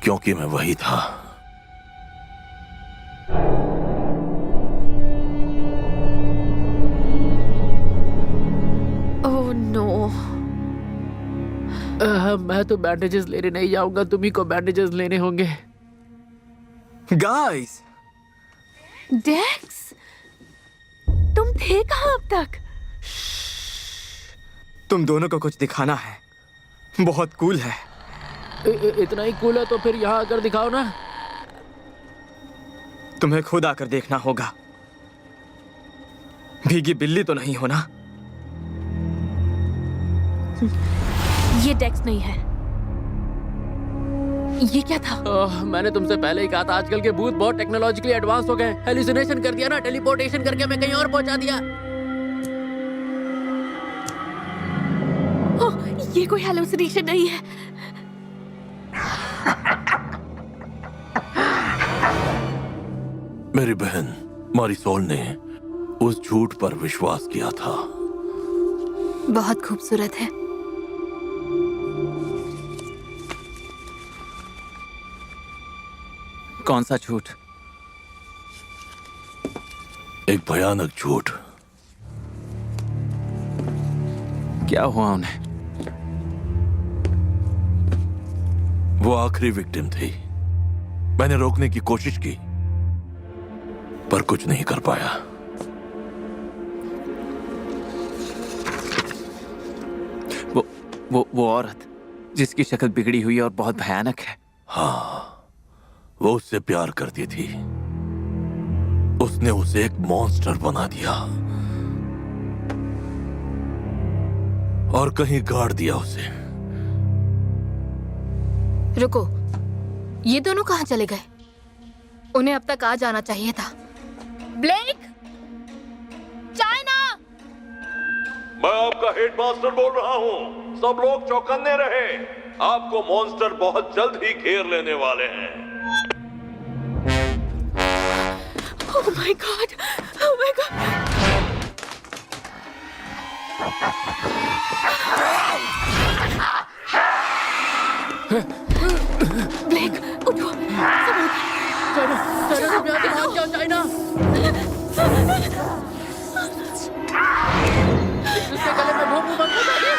क्योंकि मैं वही था। Oh no. मैं तो बैंडेजेस लेने नहीं जाऊंगा, तुम्ही को बैंडेजेस लेने होंगे। गाइस, डेक्स, तुम थे कहाँ अब तक? तुम दोनों को कुछ दिखाना है, बहुत कूल है। इतना ही कूल है तो फिर यहाँ आकर दिखाओ ना। तुम्हें खुद आकर देखना होगा। भीगी बिल्ली तो नहीं हो ना? ये डेक्स नहीं है। ये क्या था? मैंने तुमसे पहले ही कहा था, आजकल के भूत बहुत टेक्नोलॉजिकली एडवांस हो गए। हेलुसिनेशन कर दिया ना, टेलीपोर्टेशन करके मैं कहीं और पहुंचा दिया। ये कोई हेलुसिनेशन नहीं है। मेरी बहन मारिसोल ने उस झूठ पर विश्वास किया था। बहुत खूबसूरत है। कौन सा झूठ? एक भयानक झूठ। क्या हुआ उन्हें? वो आखिरी विक्टिम थी। मैंने रोकने की कोशिश की पर कुछ नहीं कर पाया। वो औरत जिसकी शक्ल बिगड़ी हुई और बहुत भयानक है। हाँ, वो उससे प्यार करती थी। उसने उसे एक मॉन्स्टर बना दिया और कहीं गाड़ दिया उसे। रुको, ये दोनों कहाँ चले गए? उन्हें अब तक आ जाना चाहिए था। Blake, China! मैं आपका हेडमास्टर बोल रहा हूँ। सब लोग चौकन्ने रहे, आपको मॉन्स्टर बहुत जल्द ही घेर लेने वाले हैं। Oh my God! Oh my God! Blake, उठो। चाइना, चाइना तुम यहाँ से भाग जाओ, चाइना। इसके गले में भूख मत फंसाइए।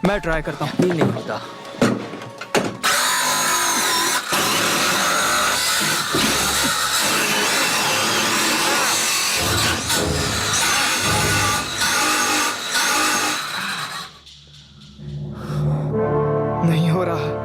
मैं ट्राई करता हूँ। ये नहीं होता। नहीं हो रहा।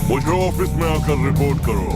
मुझे ऑफिस में आकर रिपोर्ट करो।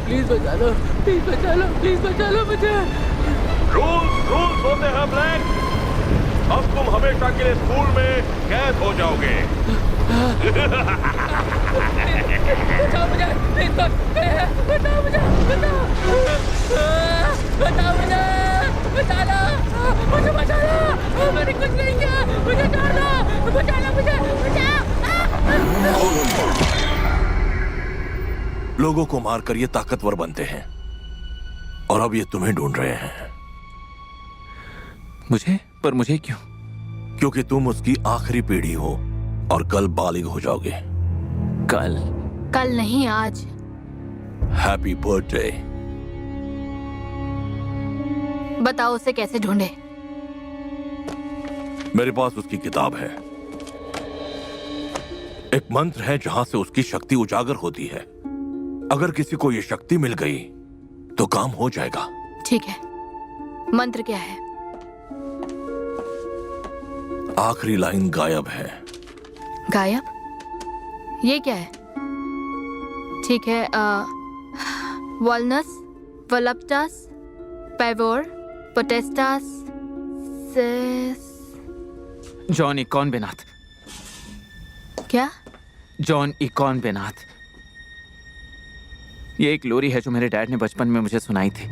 प्लीज बचा लो, प्लीज बचा लो, प्लीज बचा लो मुझे। रूल्स होते हैं ब्लैक। अब तुम हमेशा के लिए स्कूल में कैद हो जाओगे। बचाओ मुझे, प्लीज बचाओ मुझे, बचाओ मुझे, बचा लो, मुझे बचा लो। मैंने कुछ नहीं किया, मुझे छोड़ दो, बचा लो मुझे, बचाओ। लोगों को मारकर ये ताकतवर बनते हैं और अब ये तुम्हें ढूंढ रहे हैं। मुझे? पर मुझे क्यों? क्योंकि तुम उसकी आखिरी पीढ़ी हो और कल बालिग हो जाओगे। कल नहीं, आज। Happy birthday. बताओ उसे कैसे ढूंढे? मेरे पास उसकी किताब है। एक मंत्र है जहां से उसकी शक्ति उजागर होती है। अगर किसी को ये शक्ति मिल गई तो काम हो जाएगा। ठीक है, मंत्र क्या है? आखिरी लाइन गायब है। गायब? ये क्या है? ठीक है, वॉलनस, वोलप्टस, पैवोर, पोटेस्टास, जॉन इकॉन बेनाथ। क्या? जॉन इकॉन बेनाथ। ये एक लोरी है जो मेरे डैड ने बचपन में मुझे सुनाई थी।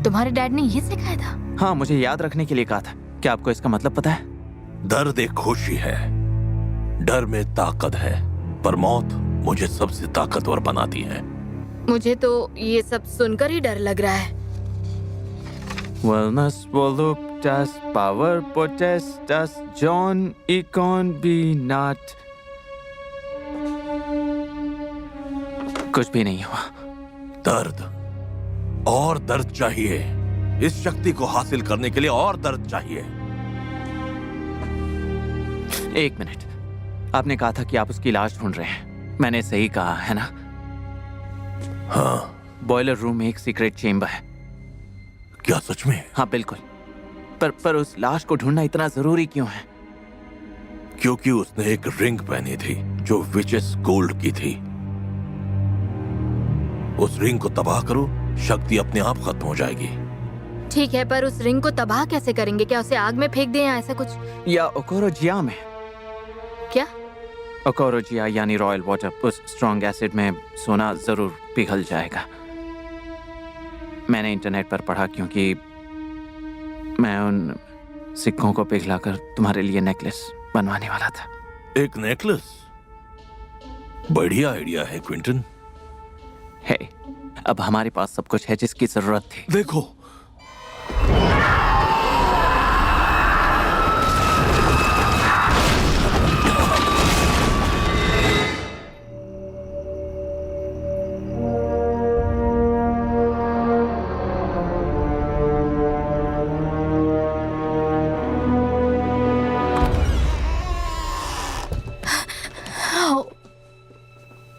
तुम्हारे डैड ने ये सिखाया था? हाँ, मुझे याद रखने के लिए कहा था। क्या आपको इसका मतलब पता है? दर्द एक खुशी है, डर में ताकत है, पर मौत मुझे सबसे ताकतवर बनाती है। मुझे तो ये सब सुनकर ही डर लग रहा है। Wellness, voluptas, power, potestas, John Econ Benath। कुछ भी नहीं हुआ। दर्द और दर्द चाहिए। इस शक्ति को हासिल करने के लिए और दर्द चाहिए। एक मिनट, आपने कहा था कि आप उसकी लाश ढूंढ रहे हैं। मैंने सही कहा है ना? हाँ। बॉयलर रूम में एक सीक्रेट चेम्बर है। क्या सच में? हाँ बिल्कुल। पर उस लाश को ढूंढना इतना जरूरी क्यों है? क्योंकि उसने एक रिंग पहनी थी जो विचेस गोल्ड की थी। उस रिंग को तबाह करो, शक्ति अपने आप खत्म हो जाएगी। ठीक है, पर उस रिंग को तबाह कैसे करेंगे? क्या उसे आग में फेंक दें या ऐसा कुछ? या ओकोरोजिया में। क्या? ओकोरोजिया यानी रॉयल वाटर, उस स्ट्रॉन्ग एसिड में सोना जरूर पिघल जाएगा। मैंने इंटरनेट पर पढ़ा क्योंकि मैं उन सिक्कों को पिघलाकर तुम्हारे लिए नेकलेस बनवाने वाला था। एक नेकलेस? बढ़िया आइडिया है क्विंटन। है, अब हमारे पास सब कुछ है जिसकी जरूरत थी। देखो,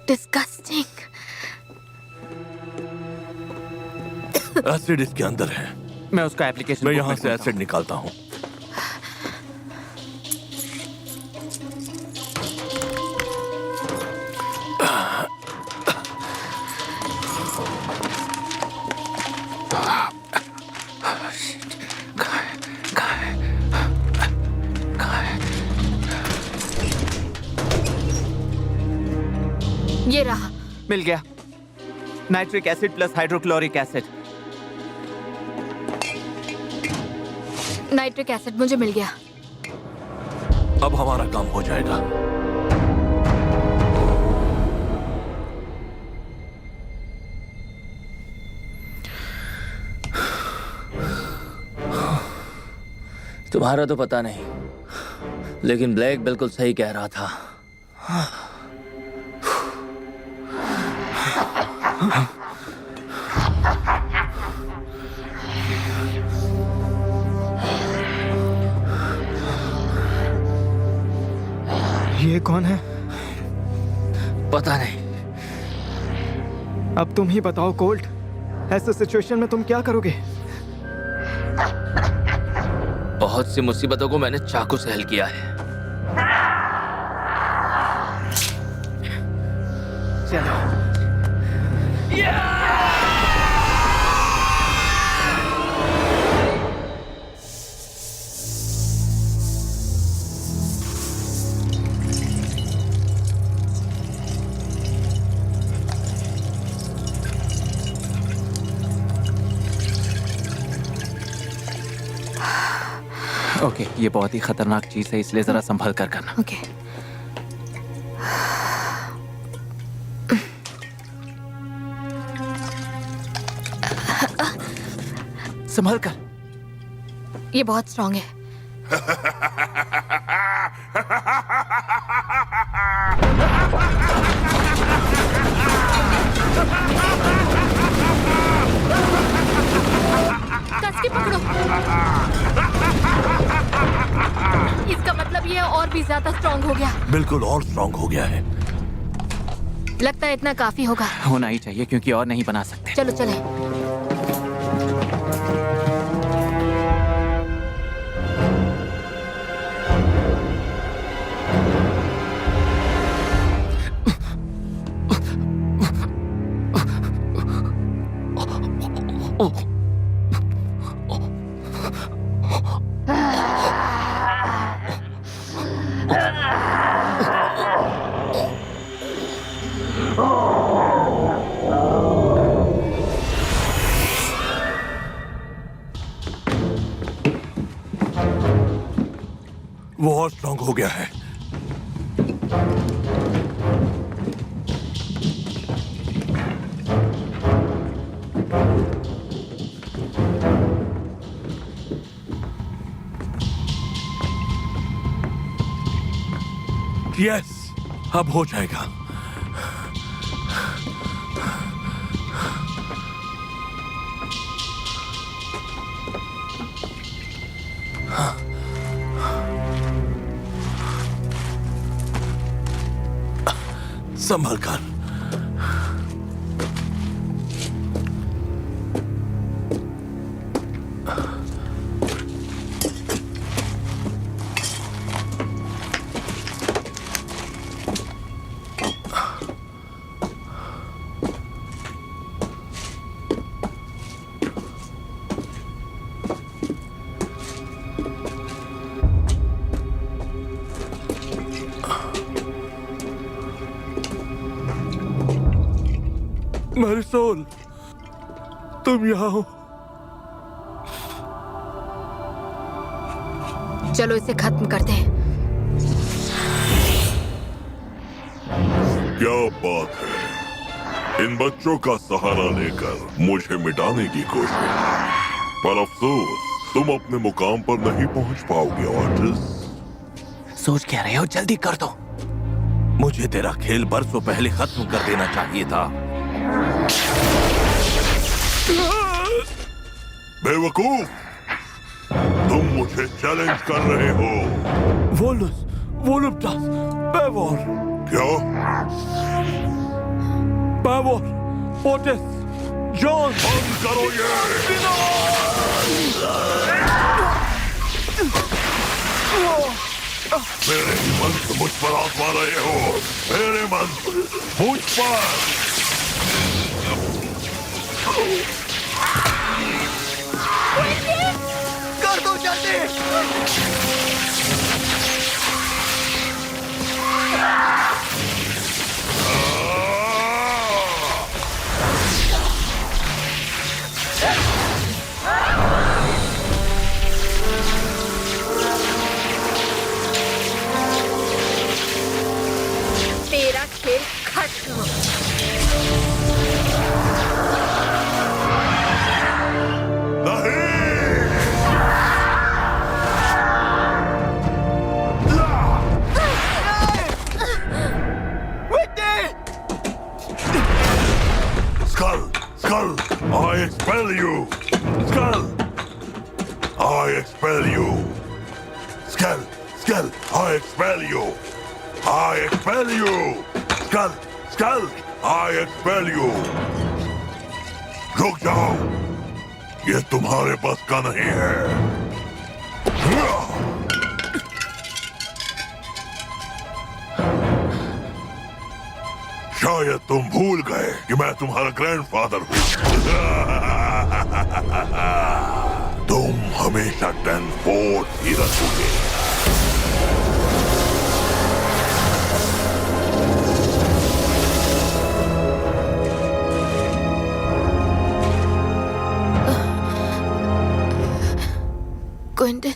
डिस्गस्टिंग। एसिड इसके अंदर है। मैं उसका एप्लीकेशन मैं यहाँ से एसिड निकालता हूँ। ये रहा। मिल गया। Nitric acid plus hydrochloric acid. Nitric acid मुझे मिल गया। अब हमारा काम हो जाएगा। तुम्हारा तो पता नहीं, लेकिन ब्लैक बिल्कुल सही कह रहा था। ये कौन है? पता नहीं। अब तुम ही बताओ कोल्ट, ऐसे सिचुएशन में तुम क्या करोगे? बहुत सी मुसीबतों को मैंने चाकू से हल किया है। चलो। ओके, ये बहुत ही खतरनाक चीज है, इसलिए जरा संभल कर करना। ओके। संभल कर। ये बहुत स्ट्रांग है। कस के पकड़ो। इसका मतलब ये और भी ज्यादा स्ट्रांग हो गया। बिल्कुल, और स्ट्रांग हो गया है। लगता है इतना काफी होगा। होना ही चाहिए क्योंकि और नहीं बना सकते। चलो चले। वो और स्ट्रांग हो गया है। यस, अब हो जाएगा। संभल कर। मैरिसोल, तुम यहाँ हो? चलो इसे खत्म करते हैं। क्या बात है, इन बच्चों का सहारा लेकर मुझे मिटाने की कोशिश, पर अफसोस तुम अपने मुकाम पर नहीं पहुंच पाओगे ऑटिस। सोच क्या रहे हो, जल्दी कर दो। मुझे तेरा खेल बरसों पहले खत्म कर देना चाहिए था। बेवकूफ, तुम मुझे चैलेंज कर रहे हो। वोलुप्टास, पेवोर। क्या? पेवोर, ओटिस, जॉन। बंद करो ये। मेरे मंत्र मुझ पर आजमा रहे हो, मेरे मंत्र मुझ पर। कर दो जल्दी। तेरा खेल खत्म। Skull, I expel you. Skull, I expel you. Skull, I expel you. I expel you. Skull, I expel you. रुक जाओ, ये तुम्हारे बस का नहीं है। शायद तुम भूल गए कि मैं तुम्हारा ग्रैंडफादर हूँ। तुम हमेशा डैनफोर्ड ही रखोगे। क्विंटन,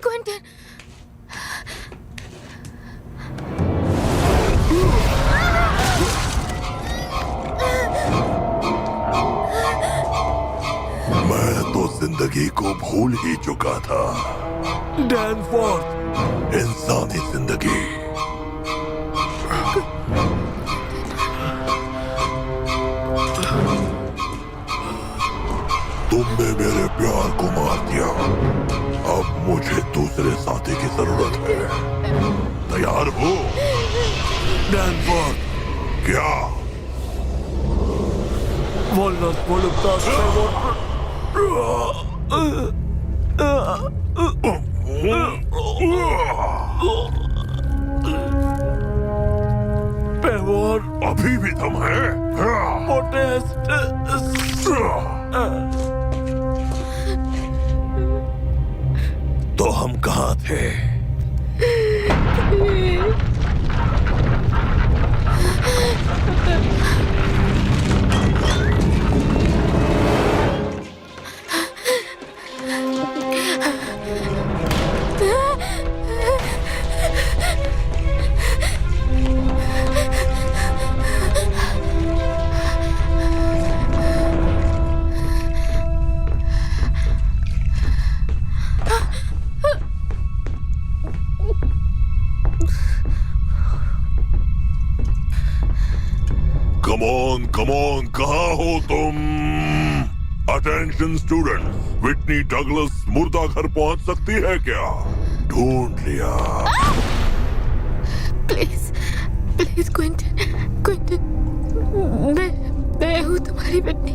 क्विंटन, मैं तो जिंदगी को भूल ही चुका था। डैनफोर्ड, इंसानी जिंदगी। तुमने मेरे प्यार को मार दिया, अब मुझे दूसरे साथी की जरूरत है। तैयार हो? डैनफोर्ड। क्या? वोलुप्टास, पेवोर। अभी भी दम है? ओटिस। तो हम कहाँ थे? Come on, कहाँ हो तुम? Attention students, विटनी डगलस मुर्दा घर पहुंच सकती है क्या? ढूंढ लिया। प्लीज क्विंटन, मैं हूँ तुम्हारी विटनी।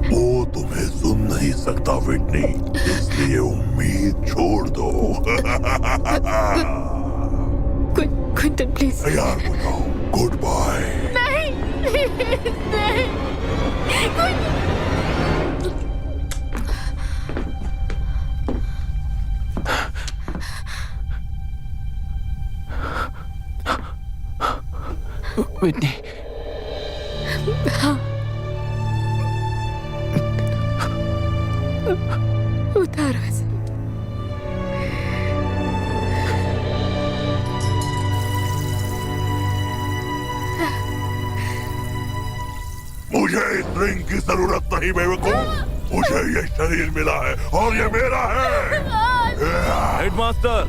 वो तुम्हें सुन नहीं सकता विटनी, इसलिए उम्मीद छोड़ दो। Quinton please. यार बताओ, गुड बाय। नहीं नहीं विटनी, हाँ उतारो इसे। मुझे इस रिंग की जरूरत नहीं बेवकूफ, मुझे ये शरीर मिला है और ये मेरा है। हेडमास्टर,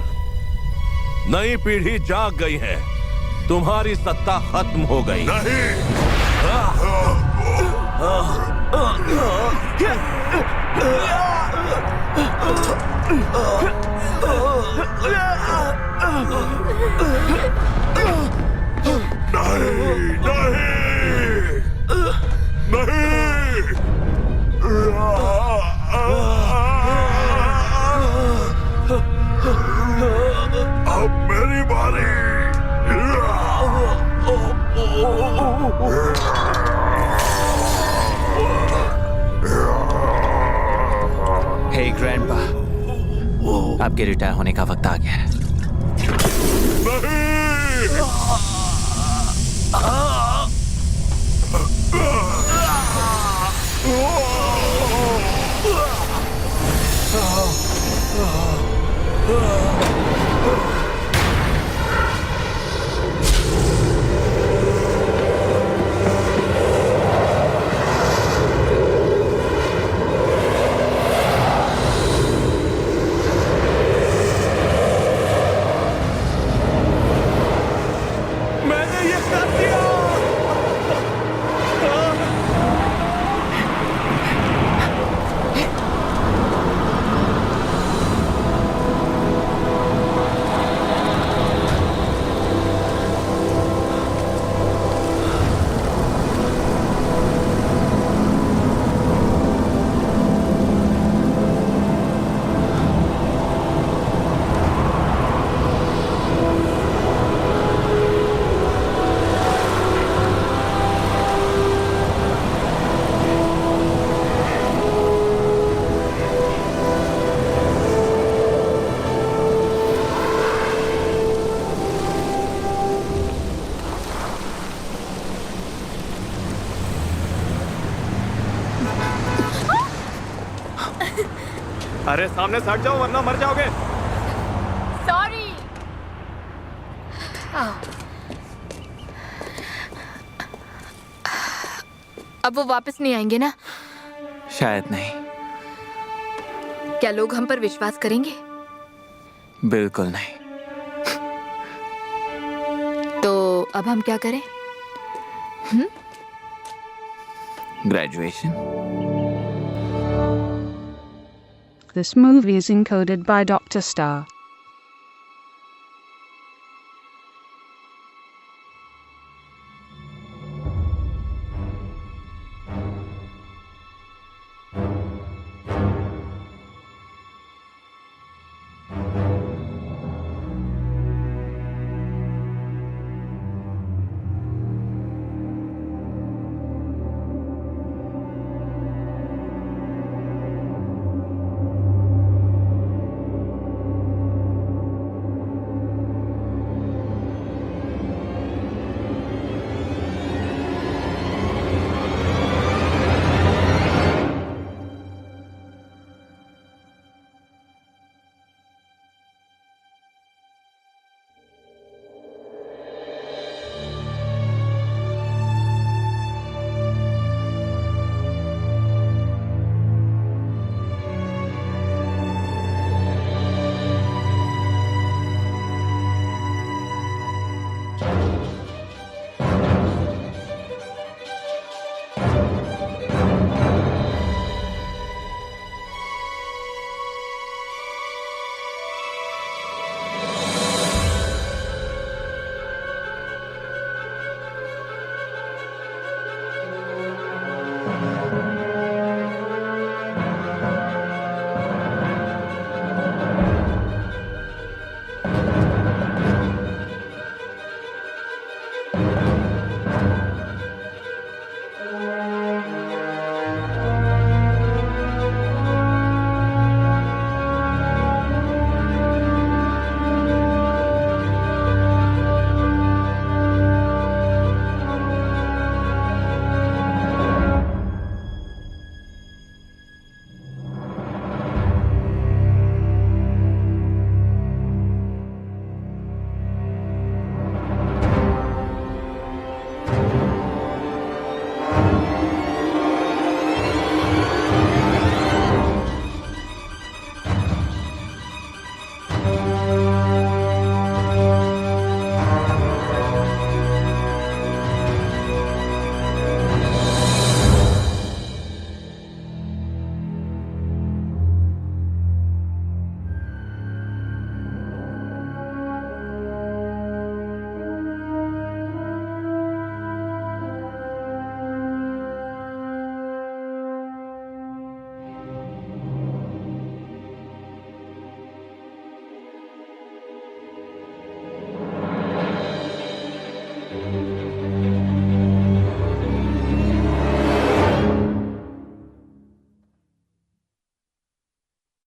नई पीढ़ी जाग गई है, तुम्हारी सत्ता खत्म हो गई। अब मेरी बारी। हे ग्रैंडपा, आपके रिटायर होने का वक्त आ गया है। अरे सामने से हट जाओ वरना मर जाओगे। सॉरी। अब वो वापस नहीं आएंगे ना? शायद नहीं। क्या लोग हम पर विश्वास करेंगे? बिल्कुल नहीं। तो अब हम क्या करें? Graduation. This movie is encoded by Dr. Star.